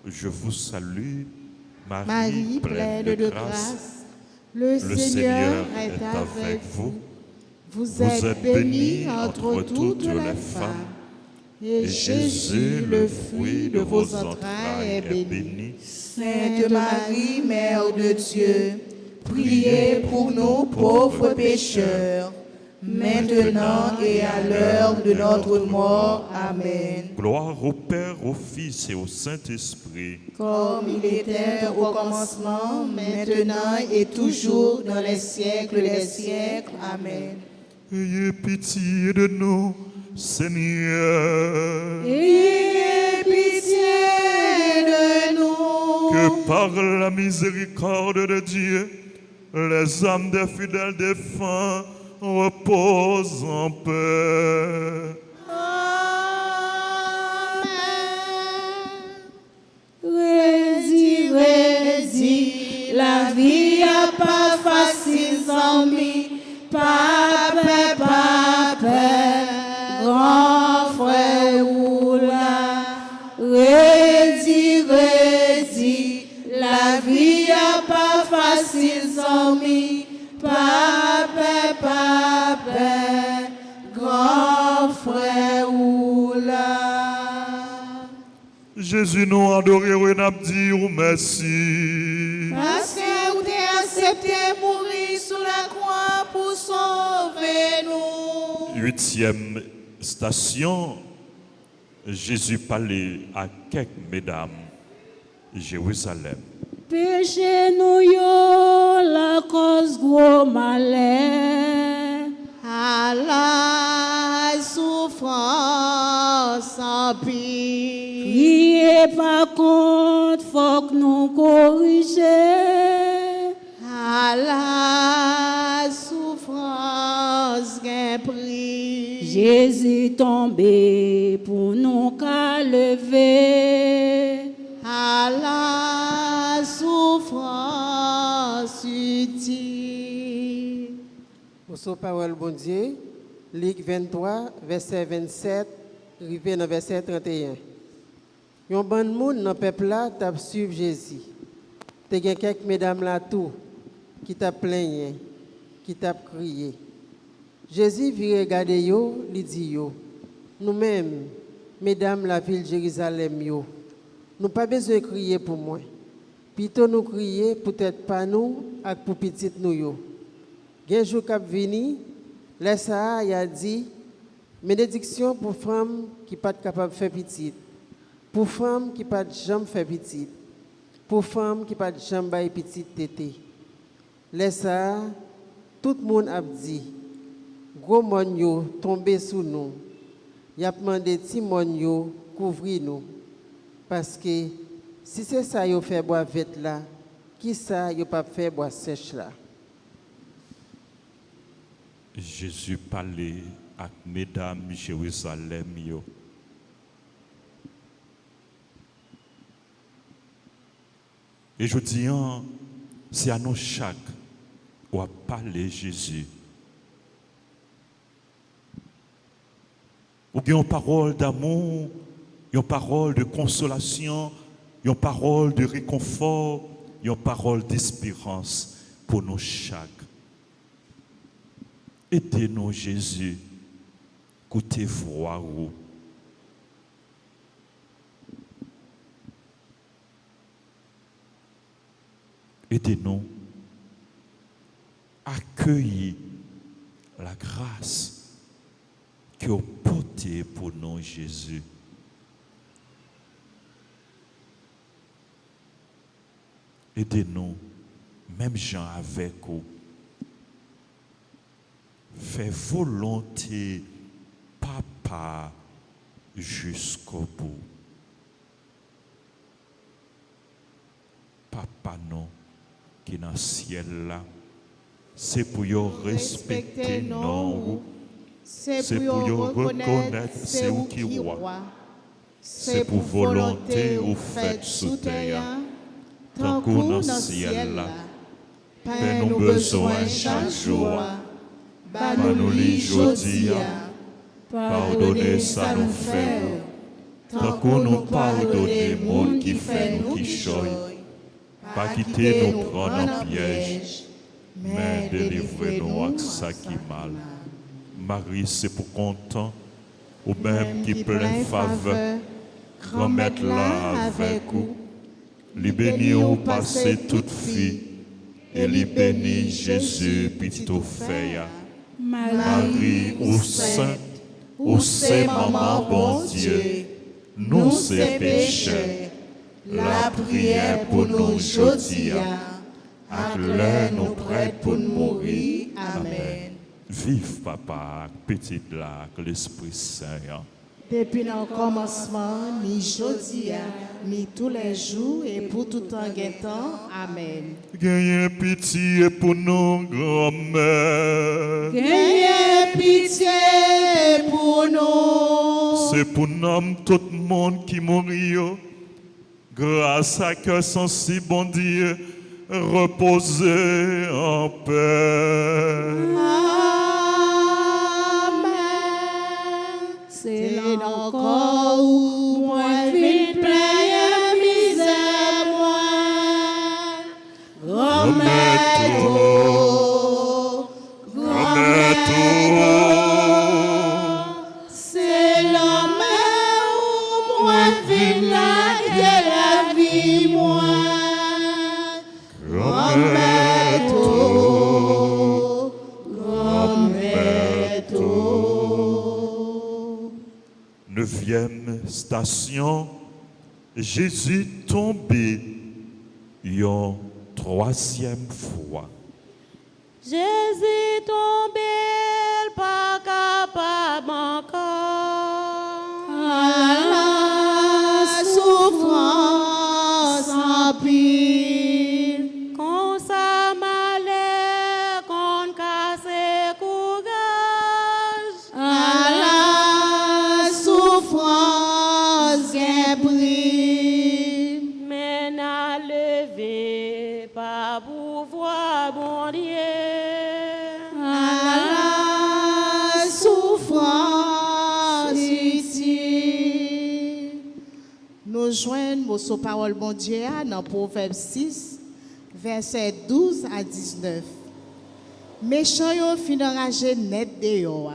Je vous salue, Marie, pleine de grâce, le Seigneur est avec vous. Vous êtes bénie entre toutes les femmes, et Jésus, le fruit de vos entrailles, est béni. Sainte Marie, Mère de Dieu, priez pour nous pauvres pécheurs, maintenant et à l'heure de notre mort. Amen. Gloire au Père, au Fils et au Saint-Esprit. Comme il était au commencement, maintenant et toujours, dans les siècles des siècles. Amen. Ayez pitié de nous, Seigneur. Ayez pitié de nous. Que par la miséricorde de Dieu, les âmes des fidèles défunts reposent en paix. Rési, la vie a pas facile sans mi. Pape, grand frère oula. Rési, la vie a pas facile sans mi. Pape, grand frère oula. Jésus nous adoré, nous dit merci. Parce que vous avez accepté mourir sous la croix pour sauver nous. 8e station, Jésus parlait à quelques mesdames, Jérusalem. Péché nous yo la cause gros malheur. À la souffrance en pire. Priez pas contre, faut que nous corriger. À la souffrance qu'un prix. Jésus tombé pour nous qu'à lever. À la souffrance utile. Morceau parole bon Dieu, Luc 23, verset 27, arrivé dans verset 31. Yon bon moun dans peuple là t'a suivre Jésus. Te gen quelques mesdames là tout qui t'a plaigné, qui t'a crié. Jésus vient regarder yo, li dit yo, nous-mêmes, mesdames la ville de Jérusalem yo, nous pas besoin de crier pour moi. Plutôt nous crier peut-être pas nous et pour petit nous yo. Gen jour k'ap vini, laisse ça y a dit bénédiction pour femme qui pas capable faire petite. Pour femme qui pas jamais faire petite. Pour femme qui pas jamais bailler petite tété. Laisse ça tout le monde a dit gros mon yo tombé sous nous. Y a demandé ti mon yo couvrir nous parce que si c'est ça yo fait boire vite là, qui ça yo pas fait boire sèche là. Jésus parlait avec mesdames Jérusalem yo. Et je dis, c'est à nous chaque ou à parler Jésus. Ou bien une parole d'amour, une parole de consolation, une parole de réconfort, une parole d'espérance pour nous chaque. Aidez-nous Jésus, écoutez voix ou. Aidez-nous à accueillir la grâce que vous portez pour nous, Jésus. Aidez-nous, même gens avec vous, fais volonté, Papa, jusqu'au bout. Papa, non. Qui dans le ciel là, c'est pour y respecter nous, c'est pour y reconnaître c'est où qui roi, c'est pour volonté ou fait sous terre, tant qu'on dans le ciel là, mais nous besoin chaque jour, par nous les jodi, pardonnez ça nous fait, tant qu'on nous pardonne monde qui fait nous qui choye. Pas quitter nous prendre en piège, mais délivrez-nous de ça qui mal. Marie, c'est pour content, ou même qui plein faveur, remettre là avec vous. Les bénis ou passer toute fille, et les bénis Jésus, petit au fait. Marie, ou sainte, ou c'est maman bon Dieu, nous c'est pécheurs. La prière pour nous aujourd'hui, à l'heure nous prête pour nous mourir. Amen. Vive Papa, petite là, que l'Esprit Saint. Depuis le commencement, ni aujourd'hui, ni tous les jours et pour tout temps guettant. Amen. Gagnez pitié pour nous, grand-mère. Gagnez pitié pour nous. C'est pour nous, tout le monde qui mourit. Grâce à cœur sensible, bon Dieu, reposez en paix. Amen. C'est encore où moi vite plein misère moi. Remets-toi. C'est l'homme où moi vite la vie moi. Neuvième station, Jésus tombé une troisième fois. Jésus tombé, pas capable encore. La souffrance en pile. Qu'on ça malheur, qu'on casse courage. La souffrance est prise. Mais n'a levé pas pouvoir, bon Dieu. rejoindre mon parole bon Dieu dans Proverbe 6, verset 12 à 19. Méchant yo fin enragé net de yo.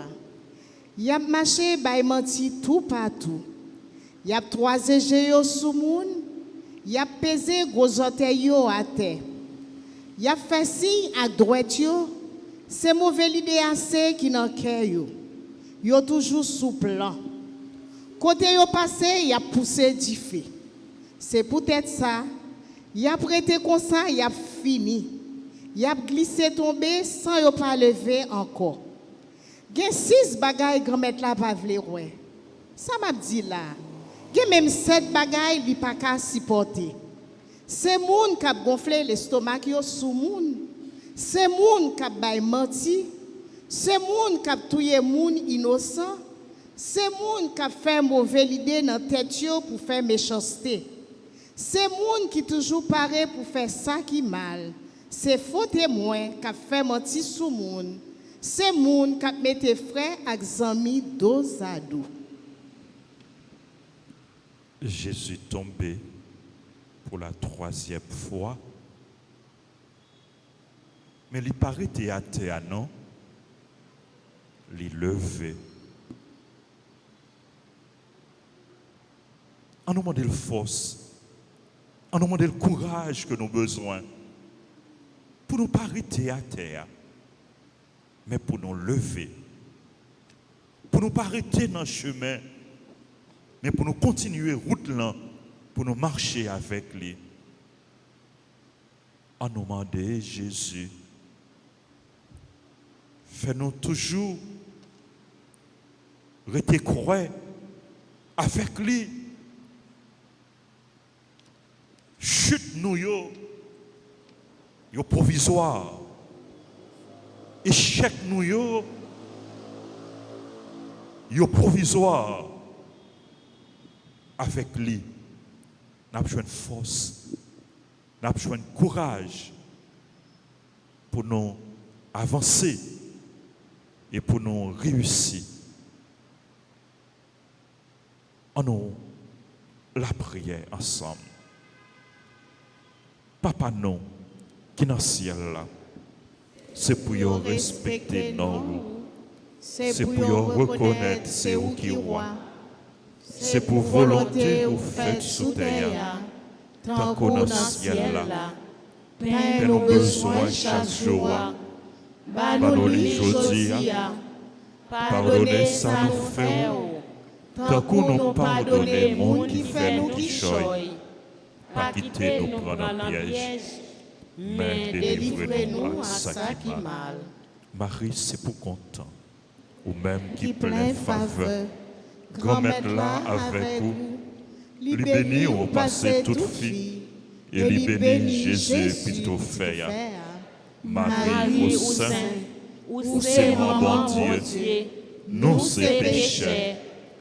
Y a marché bay menti tout partout. Y a troisé yo sous moun. Y a pesé gros orteil yo à terre. Y a fait signe à droite yo. C'est mauvais l'idée assez qui nan cœur yo. Yo toujours sous plan. Côté yo passé, y a poussé du feu. C'est peut-être ça. Y a prêté comme ça, y a fini. Y a glissé tombé sans yo pas lever encore. Gen 6 bagay grand-mère la pa vle ouais. Ça m'a dit là. Gen même 7 bagay li pa ka supporter. C'est moun k'ap gonfler l'estomac yo sou moun. C'est moun k'ap bay menti. C'est moun k'ap touye moun innocent. C'est moun k'ap fait mauvais idée dans tête yo pour faire méchanceté. C'est moun qui toujours paré pour faire ça qui mal. C'est faux témoin k'ap fait menti sou moun. C'est moun k'ap mette frère ak zami dos à dos. Jésus tombé pour la 3e fois. Mais il paraît à terre, non? Il levé. On nous demande de force. On nous demande le courage que nous avons besoin. Pour nous pas arrêter à terre. Mais pour nous lever. Pour nous pas arrêter dans le chemin. Mais pour nous continuer route là. Pour nous marcher avec lui. On nous demande Jésus. Fais-nous toujours rester croire avec lui. Chute nous yo provisoire. Échec nous yo provisoire. Avec lui, nous avons besoin de force, nous avons besoin de courage pour nous avancer et pour nous réussir. En nous, la prière ensemble. Papa, non, qui est dans le ciel là, c'est pour nous respecter nous. C'est pour nous reconnaître c'est où qui roi. C'est pour volonté ou faites sous terre, tant qu'on dans le ciel là. Paix nos besoins chaque jour. Pardonnez aujourd'hui. Pardonnez ça nous fait. Tant qu'on nous pardonne le monde qui fait nous qui choye. Pas quitter nous prendre en piège, mais délivrez-nous à ça qui mal. Marie, c'est pour content, ou même qui plein faveur. Grand-mère là avec vous, lui bénit au passé toute fille, et lui bénit Jésus plutôt fait. Marie au sein, où c'est mon bon Dieu, nous c'est péchés,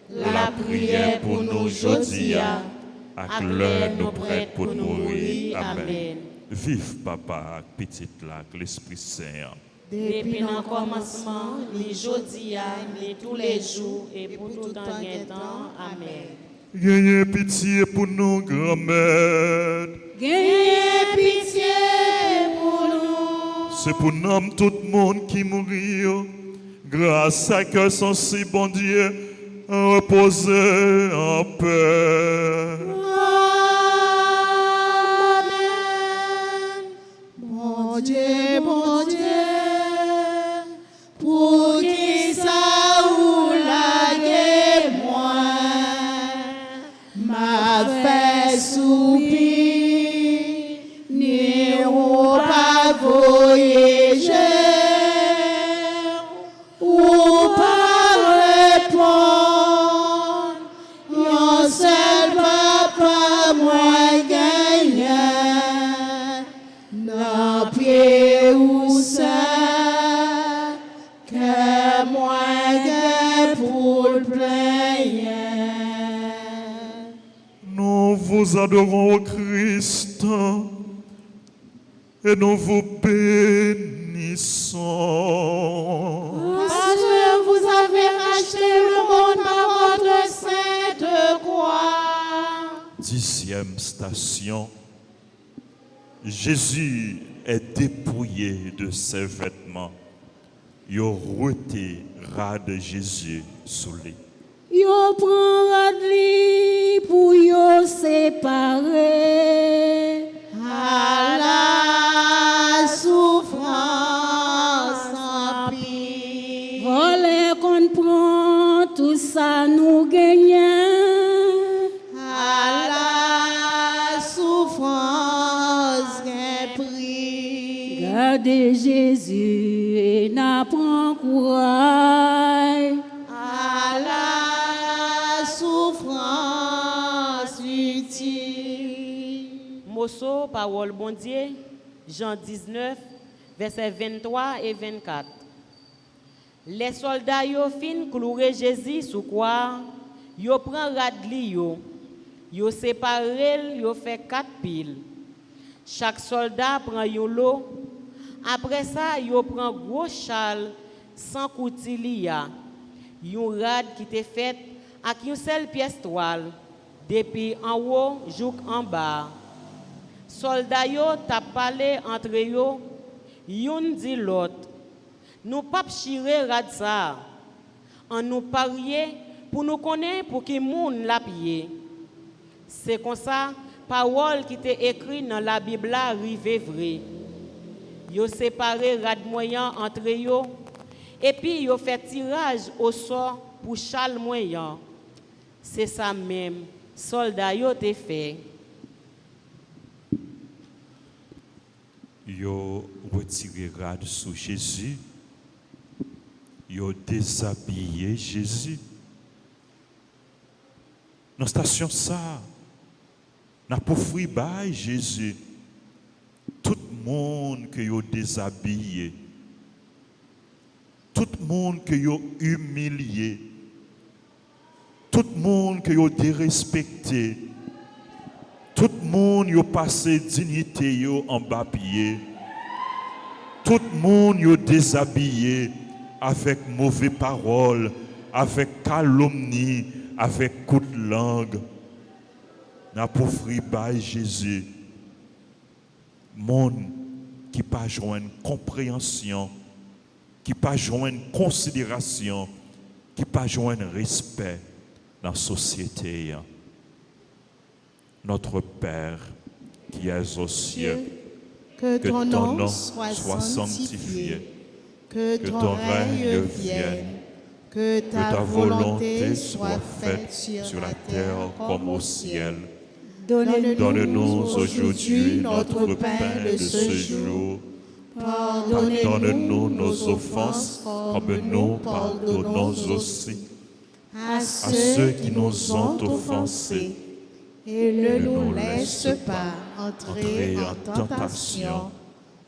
la prière pour nous aujourd'hui, à l'heure nous prête pour mourir. Amen. Vive papa, petite là, l'Esprit Saint. Depuis le commencement, ni jodi, ni tous les jours, et pour tout temps. Amen. Gagnez pitié pour nous, grand-mère. Gagnez pitié pour nous. C'est pour nous, tout le monde qui mourit. Grâce à que son si bon Dieu, reposer en paix. Amen. Mon Dieu, mon Dieu. Pour qui ça ou la moi m'a fait soupir, ni ou pas voyager, ou pas répondre, yon seul papa moi gagnant, n'a pied ou ça. Nous vous adorons, Christ, et nous vous bénissons. Parce que vous avez racheté le monde par votre sainte croix. Dis deuxième station, Jésus est dépouillé de ses vêtements. Il a reté rade Jésus sous lit. Yo prend radli pour yo séparer. À la souffrance en pis. Volé qu'on prend tout ça nous gagnons. À la souffrance qu'un prix. Gardez Jésus et n'apprend courage. À la souffrance utile. Mosso, parole bon Dieu, Jean 19, versets 23 et 24. Les soldats yo fin clouer Jésus sous quoi, yo prend radli yo séparé, yo fait 4 piles. Chaque soldat prend yon lot. Après ça, yo prend gros châle sans coutilia. Yon rad qui te fait avec une seule pièce toile, depuis en haut jusqu'en bas. Soldats yo t'a parlé entre yo, yon dit l'autre. Nous pas chiré rad ça. On nous parier pour nous connaître pour qui moun la pied. C'est comme ça, parole qui était écrite dans la Bible là arrive vrai. Yo séparé rad moyen entre yo et puis yo fait tirage au sort pour châle moyen. C'est ça même, soldat yo te fait. Yo retiré rade sous Jésus. Yo déshabillé Jésus. Dans la station ça, n'a pas offert by Jésus. Tout le monde que yo déshabillé. Tout le monde que yo humilié. Tout le monde que yo dérespecté. Tout le monde yo passé dignité yo en bas pied. Tout le monde yo déshabillé avec mauvaises paroles, avec calomnie, avec coup de langue. N'a pas offert by Jésus. Monde qui pas joindre compréhension, qui pas joindre considération, qui pas joindre respect dans la société. Notre Père qui es aux cieux, Que que ton ton nom soit soit sanctifié, que ton règne vienne, que ta volonté soit faite sur la terre comme au ciel. Donne-nous aujourd'hui notre pain de ce jour. Pardonne-nous nos offenses comme nous pardonnons aussi à ceux qui nous ont offensés. Et ne nous laisse pas entrer en tentation,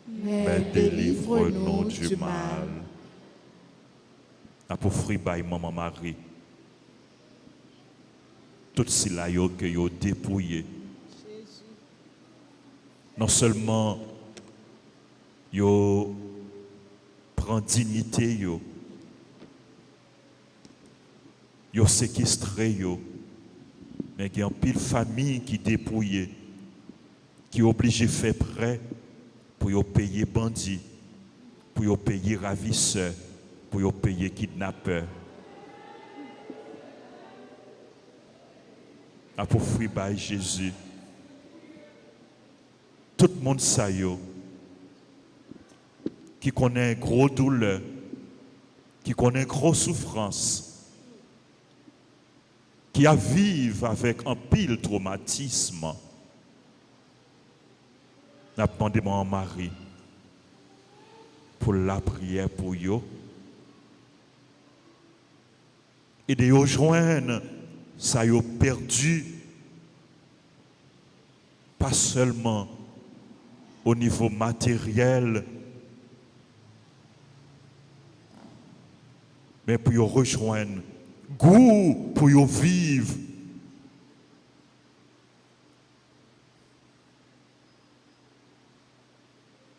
mais délivre-nous du mal. A pour free by maman Marie. Tout cela yo que yo dépouillé. Non seulement yo prend dignité yo séquestré yo, mais il y a une pile famille qui dépouillé, qui est obligé de faire prêt pour yo payer bandits, pour yo payer ravisseurs, pour yo payer kidnappeurs. A pour free by Jésus. Tout le monde ça yo, qui connaît gros douleur, qui connaît grosse souffrance, qui a vécu avec un pile traumatisme. N'a demandé à Marie pour la prière pour eux et de rejoindre ça yo perdu, pas seulement au niveau matériel, mais pour yo rejoindre goût pour yo vivre.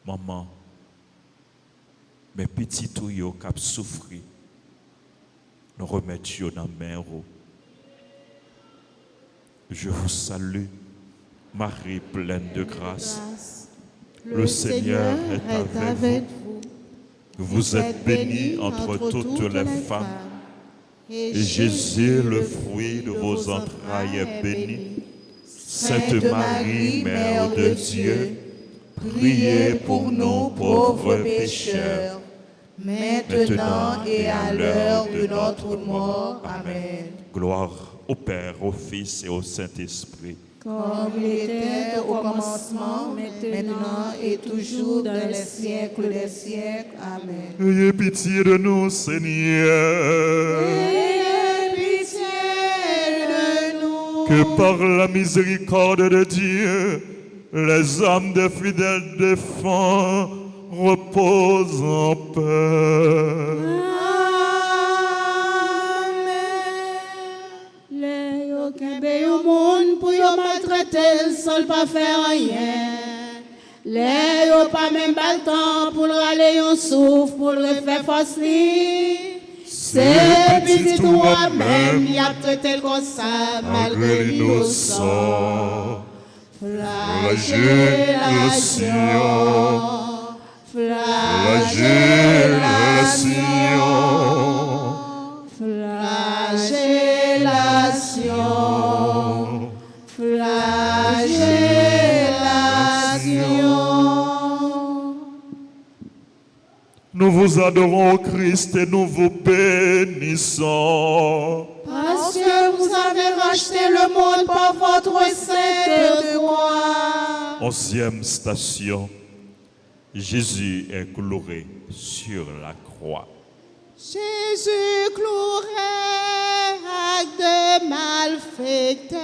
Maman, mes petits tout yo qui souffri, nous remettons dans la main. Je vous salue Marie pleine de grâce, Le Seigneur est avec vous. vous êtes bénie entre toutes les femmes, et Jésus, le fruit de vos entrailles, est béni. Sainte Marie, Mère de Dieu, priez pour nous pauvres pécheurs, maintenant et à l'heure de notre mort. Amen. Gloire au Père, au Fils et au Saint-Esprit. Comme il était au commencement, maintenant et toujours dans les siècles des siècles. Amen. Ayez pitié de nous, Seigneur. Ayez pitié de nous. Que par la miséricorde de Dieu, les âmes des fidèles défunts reposent en paix. Les yo kembe yo moun pour yo maltraiter sans pas faire rien. Les yo pas même pas le temps pour aller yon souffle pour le faire force li. C'est petit toi-même y a traité comme ça malgré l'innocent. Flagellation, flagellation, flagellation, flagellation. Nous vous adorons, Christ, et nous vous bénissons. Parce que vous avez racheté le monde par votre sainte croix. 11e station. Jésus est cloué sur la croix. Jésus cloué avec de malfaiteurs.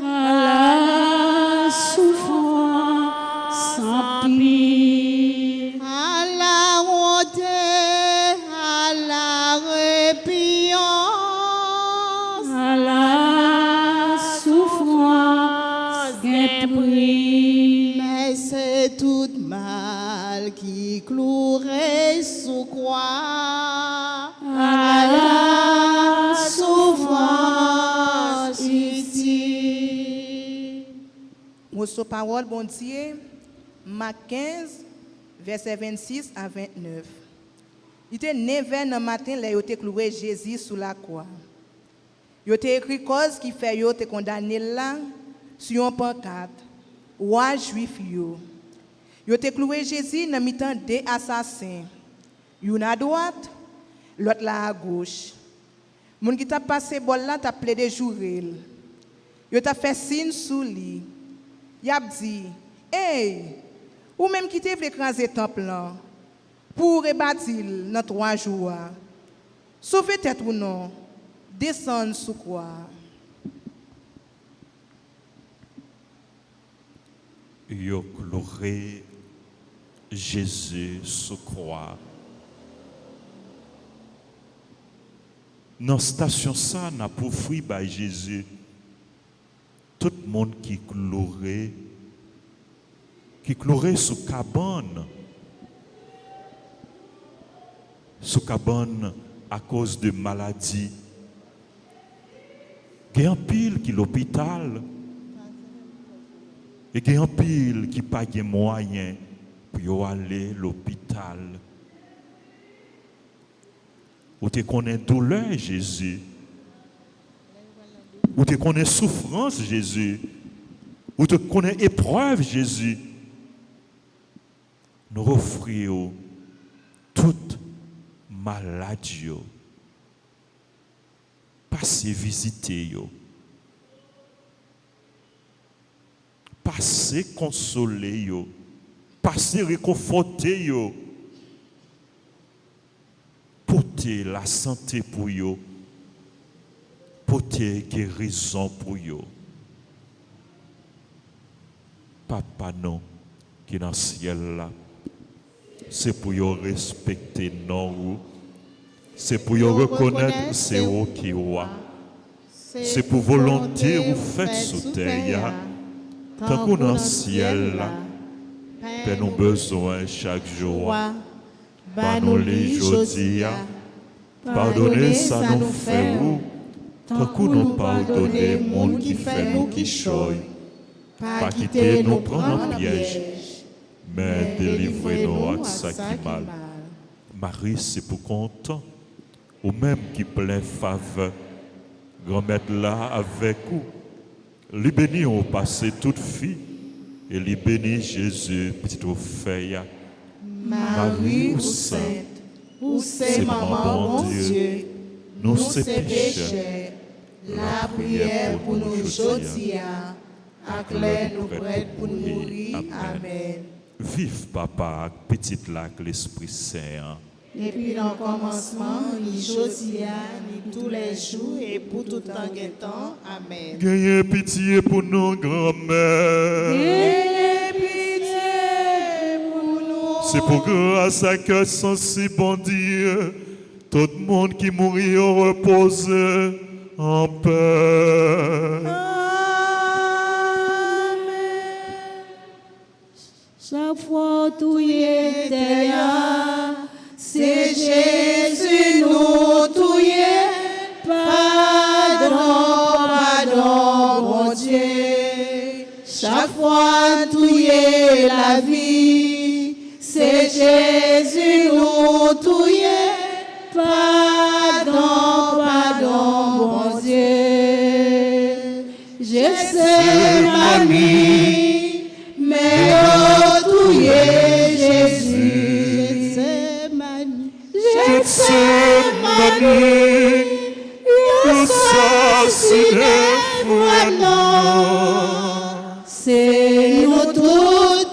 À la souffrance sans pire, À la honte, à la répiance. à la souffrance gain prix. Mais c'est tout mal qui clouerait sous croix. À la souffrance utile. Morceau parole, bon Dieu, Marc 15, verset 26 à 29. Il était 9h dans matin, là, il était cloué Jésus sous la croix. Il était écrit cause qui fait qu'il était condamné là, sur un pancarte, roi juif. Il était cloué Jésus dans mi-temps deux assassins. Une à droite, l'autre là à gauche. Moun qui t'a passé bol là t'a plaidé jourel. Il t'a fait signe sous lui. Il a dit, hey, ou même qui t'a voulu écraser temple là pour rebâtir dans 3 jours. Sauvez tête ou non, descendre sous quoi. Yo cloué Jésus sous croix. Dans la station ça, n'a pour fruit by Jésus. Tout le monde qui cloué sous cabane. Sous cabane à cause de maladie. Il y a un pile qui l'hôpital. Et il y a un pile qui n'a pas de moyens pour aller à l'hôpital. Ou tu connais douleur, Jésus. Ou tu connais souffrance, Jésus. Ou tu connais épreuve, Jésus. Nous offrons toute maladie. Passez visiter. Passez consoler. Passez réconforter. Porter la santé pour eux, porter guérison pour eux. Papa non, qui est dans le ciel là, c'est pour eux respecter nous, c'est pour eux reconnaître c'est eux qui roi. C'est pour volonté vous faites sous terre, tant qu'on dans le ciel là, Père nos besoins chaque jour. Nous les aujourd'hui, pardonnez ça nous fait où, tant qu'on nous pardonne, monde qui fait nous qui choy, Pas quitter quitter nous nous prendre prendre en en piège, piège, mais délivrez-nous à à ça qui mal. mal. Marie, c'est pour content, ou même qui plein faveur, grand-mère là avec vous. Lui béni au passé toute fille, et lui béni Jésus, petite feuille. Marie ou sainte, ou c'est maman bon Dieu, nous c'est pécheurs, la prière pour nous aujourd'hui, à clair nous prête pour nous mourir. Amen. Vive papa, petite là, l'Esprit Saint. Depuis le commencement, ni aujourd'hui, ni tous les jours, et pour tout temps et temps. Amen. Gagnez pitié pour nous, grand-mère. Ayez pitié pour nous. C'est pour grâce à cœur sensible, bon Dieu, tout le monde qui mourit repose en paix. Chaque fois tout y est derrière, C'est Jésus nous touillé. Pardon, pardon, mon Dieu. Chaque fois touillé la vie. C'est Jésus nous touillé. Pardon, pardon, mon Dieu. Je sais mamie, mais oh touillé Jésus. Gethsemane, assassiné vraiment. C'est nous tous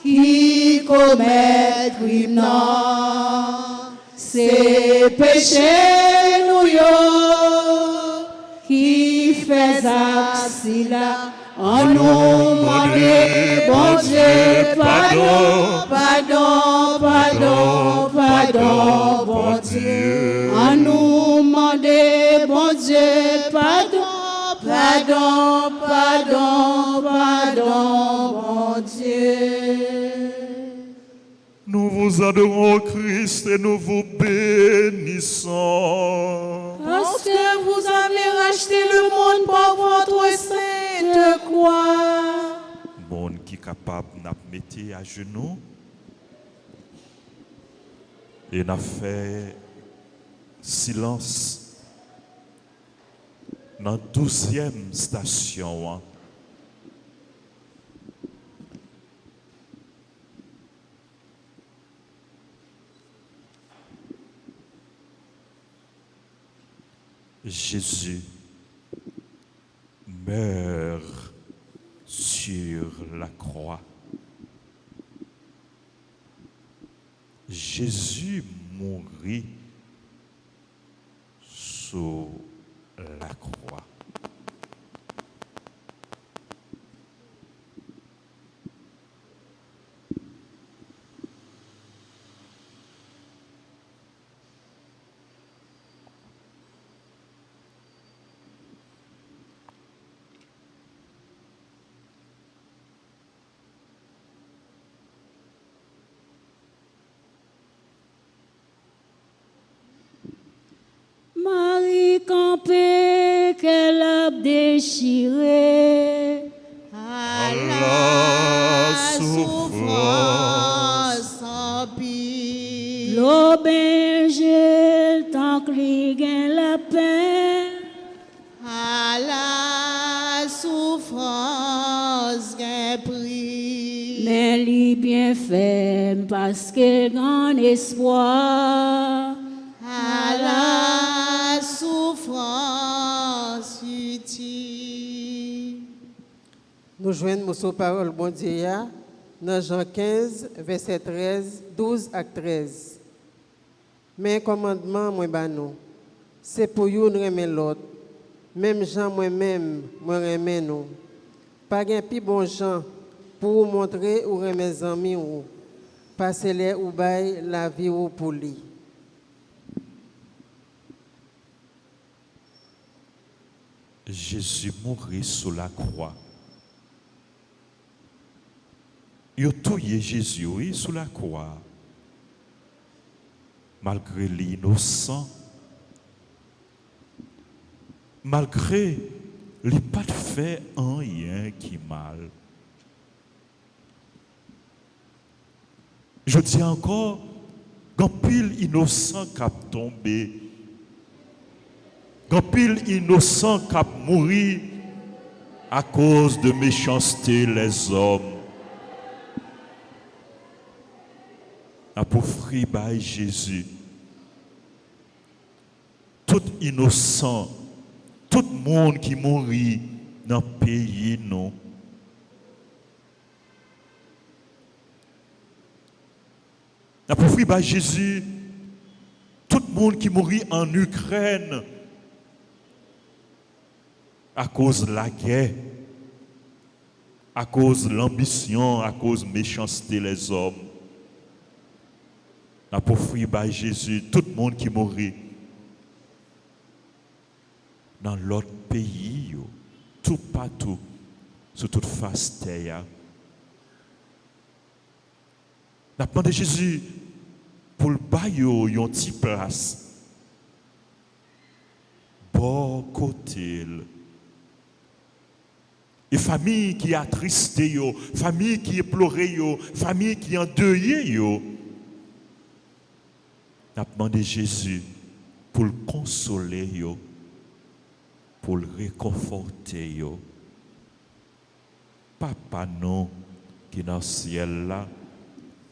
qui commettent crime, non. C'est péché nous yo qui fait accident. En nous demande, bon Dieu, pardon, pardon, pardon, pardon, bon Dieu. En nous demande, bon Dieu, pardon, pardon, pardon, pardon, bon Dieu. Nous vous adorons, Christ, et nous vous bénissons. Parce que vous avez racheté le monde par votre sainte croix. Monde qui est capable de mettre à genoux et n'a fait silence dans la 12e station. Jésus meurt sur la croix. Jésus mourit sur la croix. Marie campée qu'elle a déchirée. À la souffrance en pire. L'auberge, tant que lui gagne la peine. À la souffrance qu'un prix. Mais lui bien fait parce qu'elle grand espoir. À la souffrance utile. Nous joignons nos paroles, bon Dieu, dans Jean 15, verset 13, 12 à 13. Mais commandement, moi, nous, c'est pour vous nous remettre l'autre. Même Jean, moi-même, moi, remets nous. Pas un plus bon Jean pour vous montrer où remet mes amis ou passer-les ou bail la vie ou pour lui. Jésus mourit sur la croix. Il a tué Jésus oui, sur la croix. Malgré l'innocent, malgré il n'a pas fait rien qui mal. Je dis encore, quand pile innocent qui a tombé, quand pile innocent qui a mouru à cause de méchanceté les hommes. A pour offrir par Jésus, tout innocent, tout le monde qui mourit dans le pays, non. A pour offrir par Jésus, tout le monde qui mourit en Ukraine à cause de la guerre, à cause de l'ambition, à cause de la méchanceté des hommes. A pour offrir par Jésus, tout le monde qui mourit dans l'autre pays, tout partout, sur toute face terre. La demandé Jésus pour le baillot, une petite place. Bon côté. Et famille qui est attristée, famille qui est pleurée, famille qui est endeuillée. N'a demandé Jésus pour le consoler, pour le réconforter. Papa non, qui est dans le ciel là,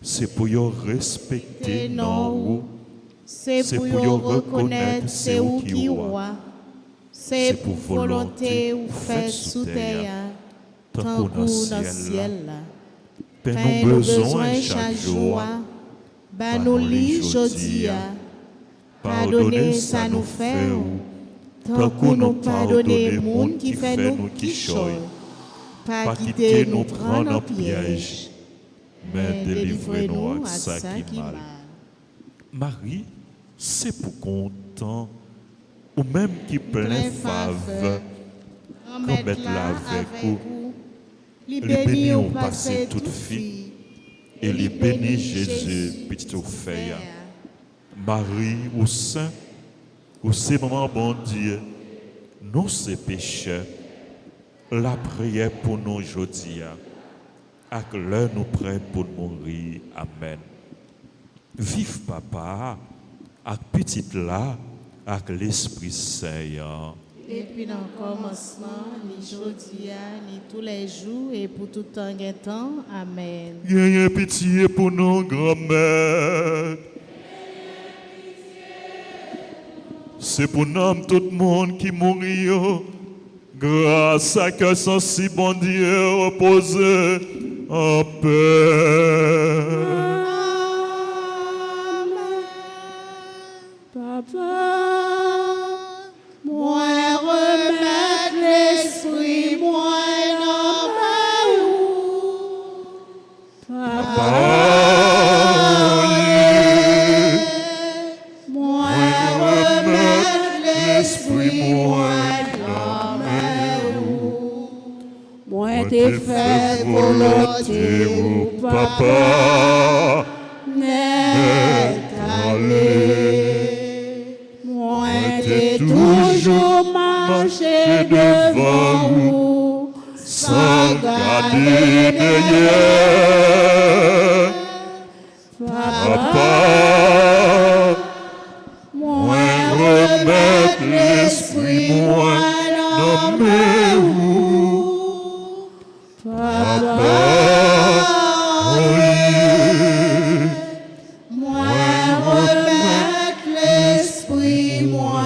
c'est pour yo respecter non, c'est pour yo reconnaître c'est où qui roi, c'est pour volonté ou fait sous terre, tant que dans le ciel là. Pain nous besoin chaque jour. Ben nous li jodi a, pardonnez ça nous fait, tant que nous pardonnez moun qui fait nous qui choy, pas quitter nous prendre en piège, mais délivrez-nous à ça qui mal. Marie, c'est pour content, ou même qui plein faveur, remettre là avec vous, les bénis ont passé toute fille. Et les bénis Jésus, petit au fait. Marie, ou saint, ou c'est maman bon Dieu, nous c'est pécheurs, la prière pour nous aujourd'hui, à que l'heure nous prête pour mourir. Amen. Vive papa, avec petite là, avec l'Esprit Saint. Et puis dans le commencement, ni aujourd'hui, ni tous les jours, et pour tout temps et temps. Amen. Ayez pitié pour nos grand-mères. C'est pour nous tout le monde qui mourit. Grâce à que son si bon Dieu repose en paix. Amen. Papa. Moi remettre l'esprit, moi non Papa. Moi remettre l'esprit, moi non moi t'ai fait volonté, papa. N'est allé. Moi t'ai toujours marché devant vous, sans garder derrière. Papa, moi remettre l'esprit, moi nommer vous. Papa, oui. Moi remettre l'esprit, moi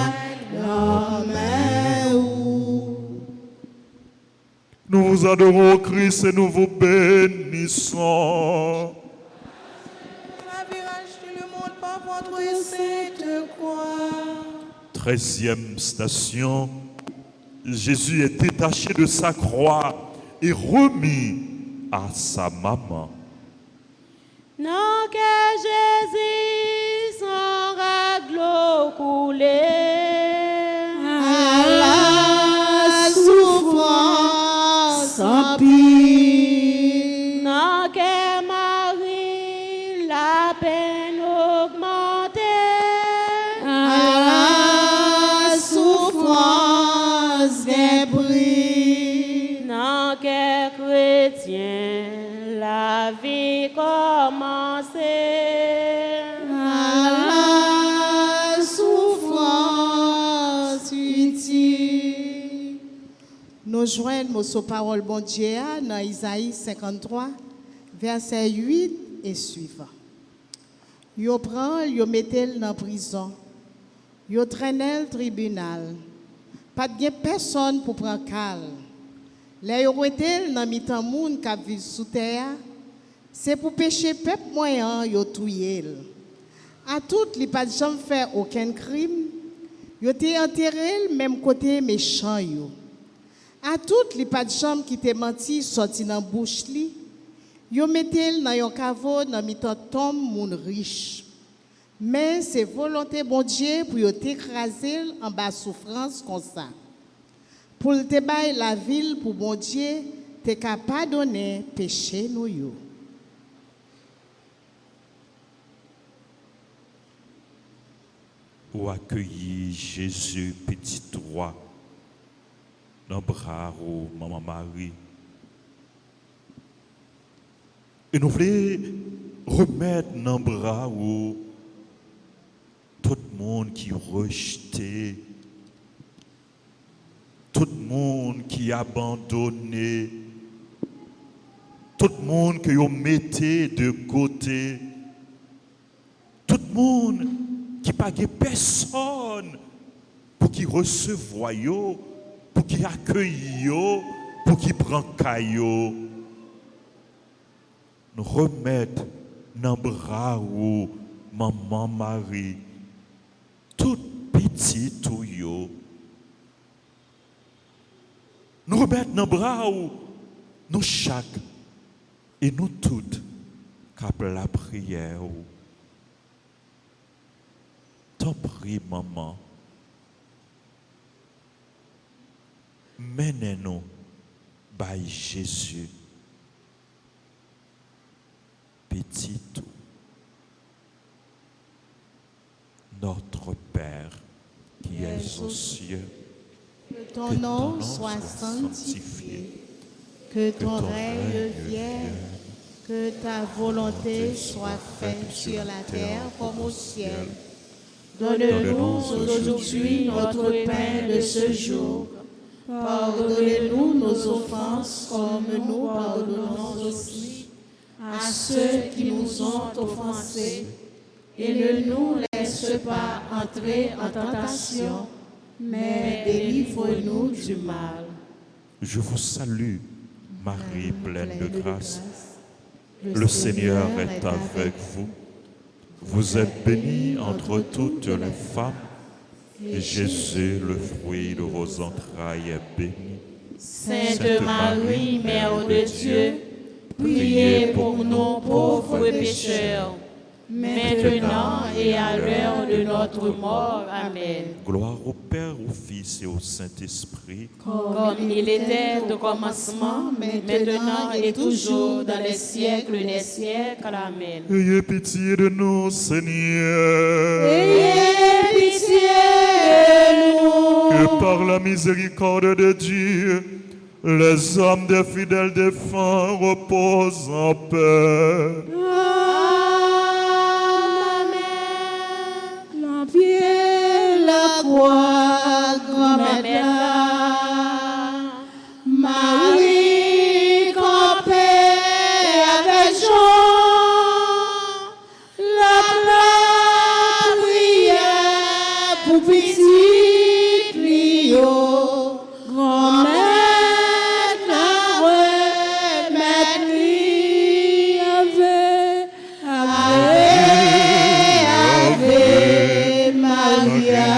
nommer vous. Nous vous adorons, Christ, et nous vous bénissons. La virage le monde par votre sainte croix. 13e station, Jésus est détaché de sa croix et remis à sa maman. Non que Jésus sans raglo coulé À la souffrance sans pire. non que Marie la peine augmentée À la souffrance des prix. rejoindre mon parole bon Dieu dans Isaïe 53, verset 8 et suivant. Yo prend, yo mettel dans prison. Yo traînel tribunal. Pas de personne pour prendre calme. Les yo retel dans mitan moun qui vivent sous terre, c'est pour pécher peuple moyen yo touyer. À toutes les pas de jamais faire aucun crime, yo te enterré même côté méchant yo. À toutes les pas de jamais qui te menti sorti dans bouche li, yo mettel dans yon caveau dans mitan tombe moun riche. Mais c'est volonté bon Dieu pour yo t'écraser en bas souffrance comme ça. Pour te bailler la ville pour bon Dieu, te ka pardonner péché nous yo. Ou accueillir Jésus petit roi dans le bras de maman Marie. Et nous voulons remettre dans le bras où tout le monde qui rejeté, tout le monde qui abandonné, tout le monde qui ont mis de côté, tout le monde qui n'a pas personne pour qui recevoir, pour qui accueillir, pour qui prend caillou. Nous remettre dans le bras où maman Marie, tout petit tout yo. Nous remettre dans le bras où nous chaque et nous toutes cap la prière. T'en prie, maman. Menez-nous by Jésus. Petit tout. Notre Père qui es aux cieux, Que ton nom soit sanctifié, que ton règne vienne, que ta volonté soit faite sur la terre comme au ciel. Donne-nous aujourd'hui notre pain de ce jour. Pardonnez-nous nos offenses comme nous pardonnons aussi à ceux qui nous ont offensés. Et ne nous laisse pas entrer en tentation, mais délivre-nous du mal. Je vous salue, Marie pleine de grâce. Le Seigneur est avec vous. Vous êtes bénie entre toutes les femmes, et Jésus, le fruit de vos entrailles, est béni. Sainte Marie, Mère de Dieu, priez pour nous pauvres pécheurs, maintenant et à l'heure de notre mort. Amen. Gloire au Père, au Fils et au Saint-Esprit. Comme il était au commencement, maintenant et toujours, dans les siècles des siècles. Amen. Ayez pitié de nous, Seigneur. Ayez pitié de nous. Que par la miséricorde de Dieu, les âmes des fidèles défunts reposent en paix. La croix, grand-mère, Marie, campée avec Jean, la prière pour petit Clio, grand-mère, la remettre lui, Ave Maria.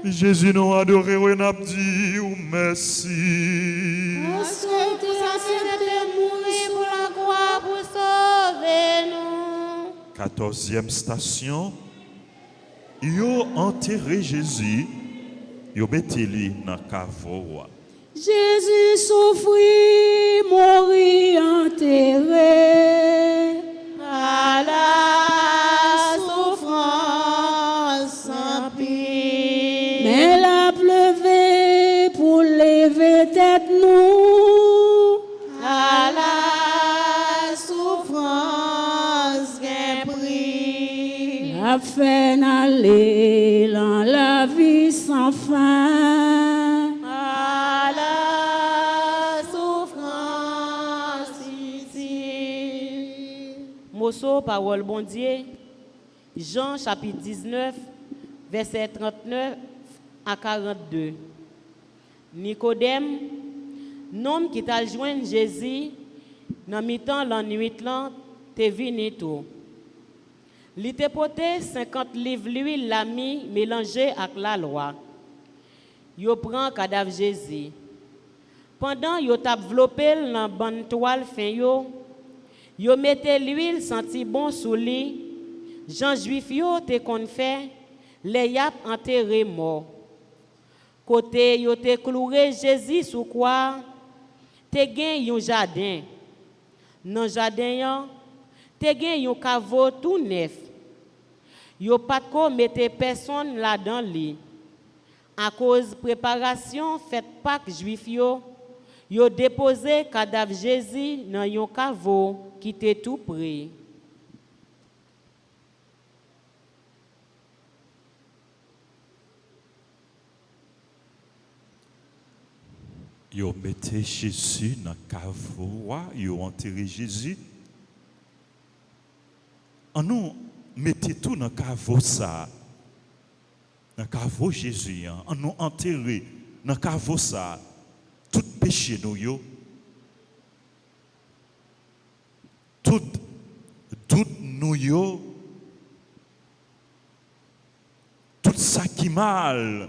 Jésus nous a adoré, on a dit merci. Parce que tu as accepté de mourir pour la croix pour sauver nous. 14e station. Ils ont enterré Jésus, ils ont mis lui dans le caveau. Jésus souffrit, mourit, enterré. À la souffrance sans pire. Mais la pleuvé pour lever tête nous. À la souffrance qu'un prix. La fait aller dans la vie sans fin. À la souffrance ici. Mosso, parole bon Dieu, Jean chapitre 19, verset 39 à 42. Nicodème, nom qui t'a joint Jésus, dans mi-temps la nuit là, te venu tout. Li te poté 50 livres l'huile la mi mélangé avec la loi. Yo prend cadavre Jésus. Pendant yo t'a enveloppé dans bonne toile fin yo mette l'huile senti bon sous lui. Jean juif yo te kon fait les yap enterré mort. Côté yo te cloué Jésus sous quoi te gen yon jardin. Dans jardin yon te gen yon caveau tout neuf. Yo pas ko mette personne là dans li. À cause préparation faite Pâques juif yo déposé cadavre Jésus dans yon caveau qui était tout près. Yo mettez Jésus dans le caveau, yo enterré Jésus. En nous mettez tout dans le caveau ça. Dans le caveau Jésus, en nous enterré dans le caveau ça. Tout péché nous yo. Tout doute nous yo. Tout ça qui mal.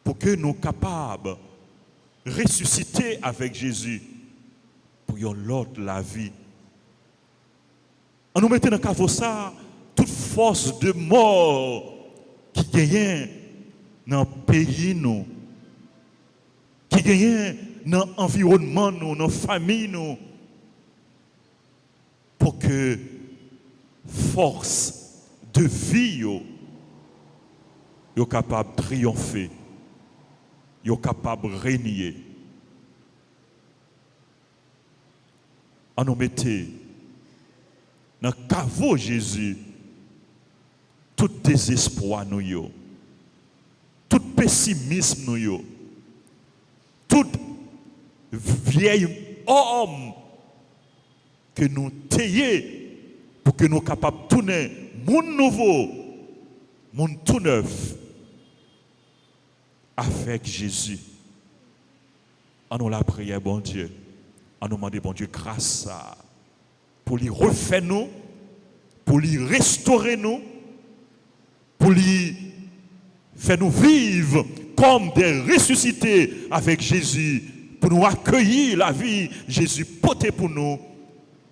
Pour que nous soyons capables de ressusciter avec Jésus pour l'autre la vie. On nous mettait dans le caveau ça toute force de mort qui gagne dans le pays nous, qui gagne dans l'environnement nous, dans la famille nous, pour que force de vie soit capable de triompher. Yo capable de régner. On nous mettait dans le caveau Jésus tout désespoir nous yo, tout pessimisme nous yo, tout vieil homme que nous taillons pour que nous capables de tourner monde nouveau, monde tout neuf. Avec Jésus. En nous la prière, bon Dieu. En nous demander, bon Dieu, grâce pour lui refaire nous, pour lui restaurer nous, pour lui faire nous vivre comme des ressuscités avec Jésus, pour nous accueillir la vie Jésus porté pour nous,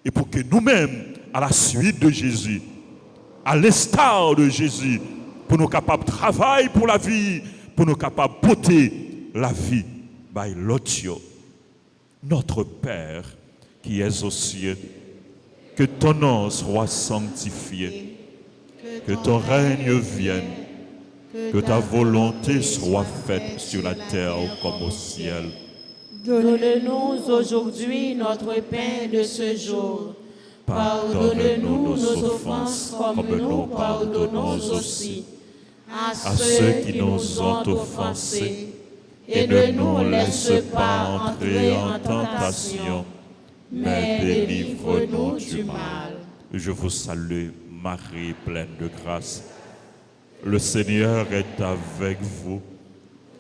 et pour que nous-mêmes, à la suite de Jésus, à l'instar de Jésus, pour nous capables de travailler pour la vie, pour nous capables de porter la vie by l'autre. Notre Père qui es aux cieux, que ton nom soit sanctifié, que ton règne vienne, que ta volonté soit faite sur la terre comme au ciel. Donne-nous aujourd'hui notre pain de ce jour. Pardonne-nous nos offenses comme nous pardonnons aussi à ceux qui nous ont offensés, et ne nous laisse pas entrer en tentation, mais délivre-nous du mal. Je vous salue, Marie, pleine de grâce. Le Seigneur est avec vous.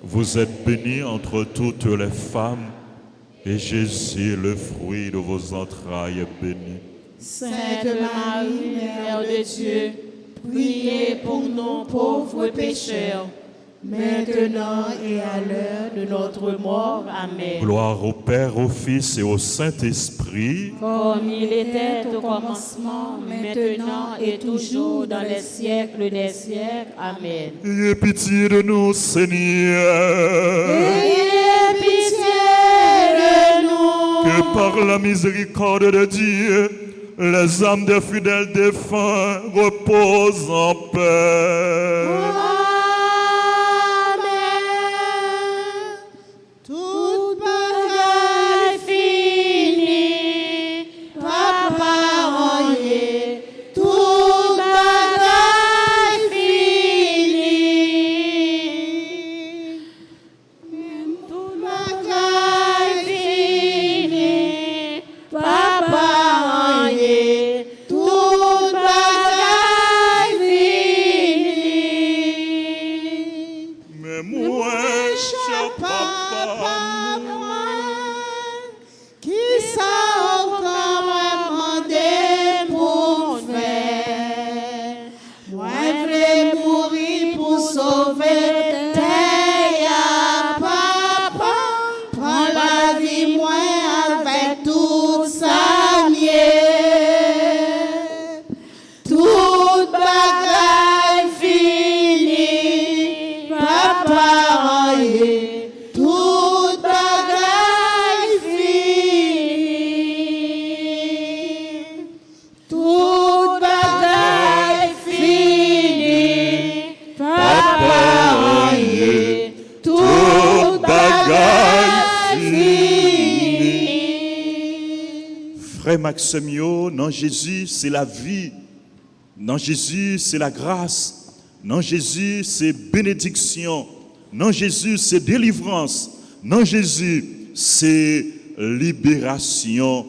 Vous êtes bénie entre toutes les femmes, et Jésus, le fruit de vos entrailles, est béni. Sainte Marie, Mère de Dieu, priez pour nous pauvres pécheurs, maintenant et à l'heure de notre mort. Amen. Gloire au Père, au Fils et au Saint-Esprit. Comme il était au commencement, maintenant et toujours, dans les siècles des siècles. Amen. Ayez pitié de nous, Seigneur. Ayez pitié de nous. Que par la miséricorde de Dieu, les âmes des fidèles défunts reposent en paix. Amen. Toute bagaille finie, papa oye. Toute bagaille finie. Toute bagaille finie, papa oye. Toute bagaille finie. Mais moi, cher papa, moi, qui ça encore demandé pour faire? Moi, je voulais mourir pour sauver terre, papa. Prends la vie, moi, avec tout ça, toute bagaille finie, papa, oye. Toute bagaille finie. Toute bagaille finie, papa, oye. Toute bagaille finie. Frère Maximio, non Jésus, c'est la vie. Non Jésus, c'est la grâce. Non Jésus, c'est bénédiction. Non Jésus, c'est délivrance. Non Jésus, c'est libération.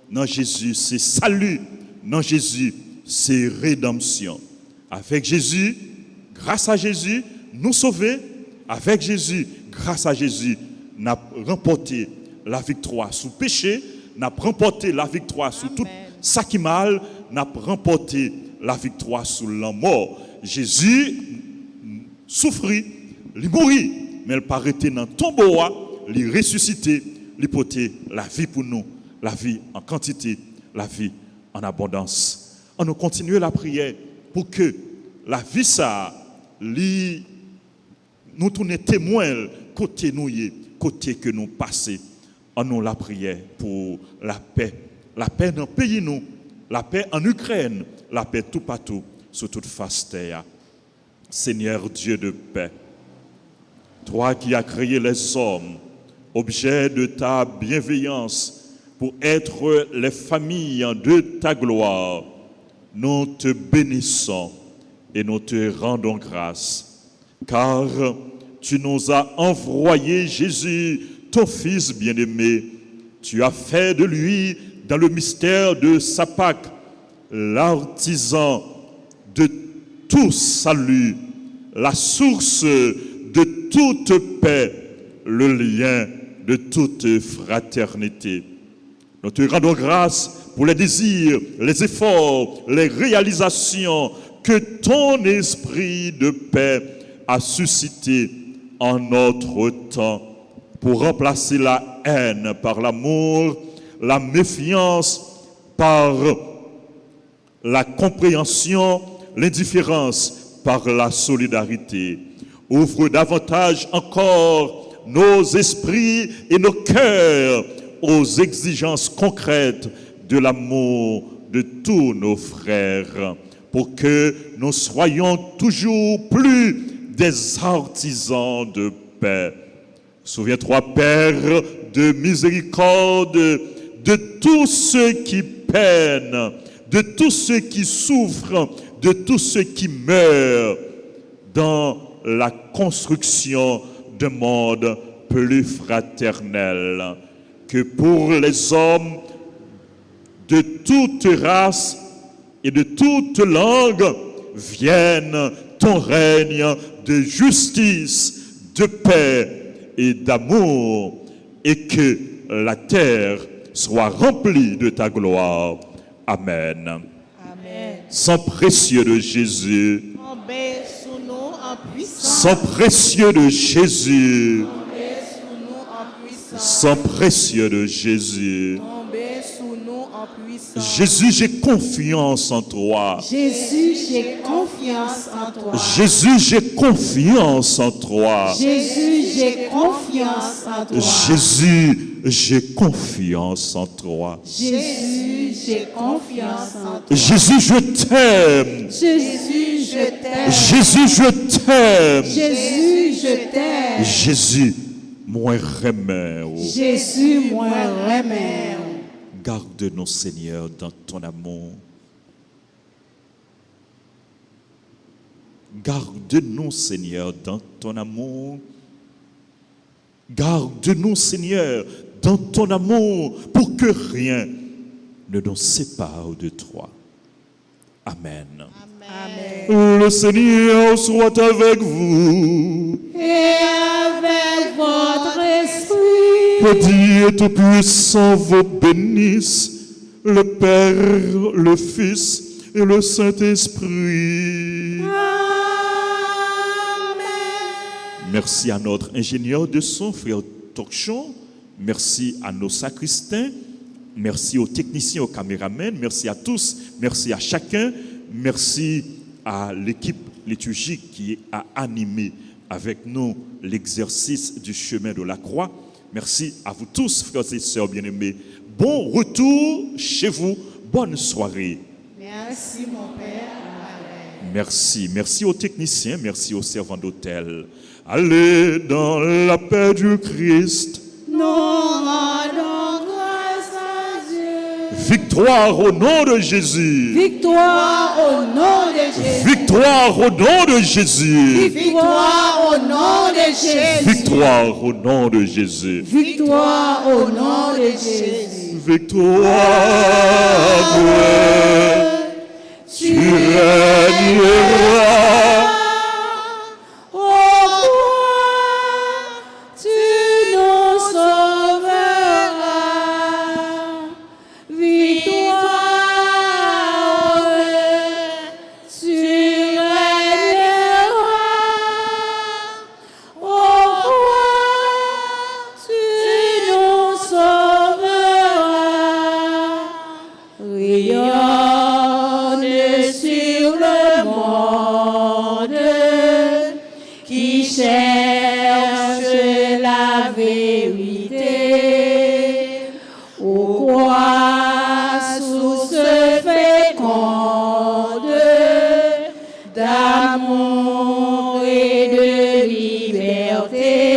Non Jésus, c'est salut. Non Jésus, c'est rédemption. Avec Jésus, grâce à Jésus, nous sauver. Avec Jésus, grâce à Jésus, nous avons remporté la victoire sous péché. Nous avons remporté la victoire sur tout ça qui mal. Nous avons remporté la victoire sur la mort. Jésus souffrit, il mourit, mais il paraît dans le tombeau, il ressuscité, il portait la vie pour nous, la vie en quantité, la vie en abondance. On nous continue la prière pour que la vie ça, nous tourner témoin côté nous, côté que nous passons. On nous la prière pour la paix dans le pays nous, la paix en Ukraine, la paix tout partout, sur toute face terre. Seigneur Dieu de paix, toi qui as créé les hommes, objet de ta bienveillance, pour être les familles de ta gloire, nous te bénissons et nous te rendons grâce, car tu nous as envoyé Jésus, ton Fils bien-aimé. Tu as fait de lui, dans le mystère de sa Pâque, l'artisan de tout salut, la source de toute paix, le lien de toute fraternité. Nous te rendons grâce pour les désirs, les efforts, les réalisations que ton esprit de paix a suscité en notre temps pour remplacer la haine par l'amour, la méfiance par la compréhension, l'indifférence par la solidarité. Ouvre davantage encore nos esprits et nos cœurs aux exigences concrètes de l'amour de tous nos frères, pour que nous soyons toujours plus des artisans de paix. Souviens-toi, Père, de miséricorde, de tous ceux qui peinent, de tous ceux qui souffrent, de tous ceux qui meurent dans la construction d'un monde plus fraternel. Que pour les hommes de toute race et de toute langue vienne ton règne de justice, de paix et d'amour, et que la terre soit remplie de ta gloire. Amen. Amen. Sang précieux de Jésus, Tombez sous nous en puissance. Sang précieux de Jésus. Tombez sous nous en puissance. Sang précieux de Jésus. Tombez sous nous en puissance. Jésus, j'ai confiance en toi. Jésus, j'ai confiance en toi. Jésus, j'ai confiance en toi. Jésus, j'ai confiance en toi. Jésus, j'ai confiance en toi. Jésus, j'ai confiance en toi. Jésus, je t'aime. Jésus, je t'aime. Jésus, je t'aime. Jésus, je t'aime. Jésus, moi remets. Jésus, moi remets. Garde-nous, Seigneur, dans ton amour. Garde-nous, Seigneur, dans ton amour. Garde-nous, Seigneur, dans ton amour, pour que rien ne nous sépare de toi. Amen. Amen. Le Seigneur soit avec vous. Et avec votre esprit. Que Dieu Tout-Puissant vous bénisse, le Père, le Fils et le Saint-Esprit. Merci à notre ingénieur de son, frère Tokchon. Merci à nos sacristains. Merci aux techniciens, aux caméramans. Merci à tous. Merci à chacun. Merci à l'équipe liturgique qui a animé avec nous l'exercice du chemin de la croix. Merci à vous tous, frères et sœurs bien-aimés. Bon retour chez vous. Bonne soirée. Merci, mon Père. Merci. Merci aux techniciens. Merci aux servants d'hôtel. Allez dans la paix du Christ. Nous rendons grâce à Dieu. Victoire au nom de Jésus. Victoire au nom de Jésus. Victoire au nom de Jésus. Victoire au nom de Jésus. Victoire au nom de Jésus. Victoire au nom de Jésus. Victoire. Tu régneras. D'amour et de liberté.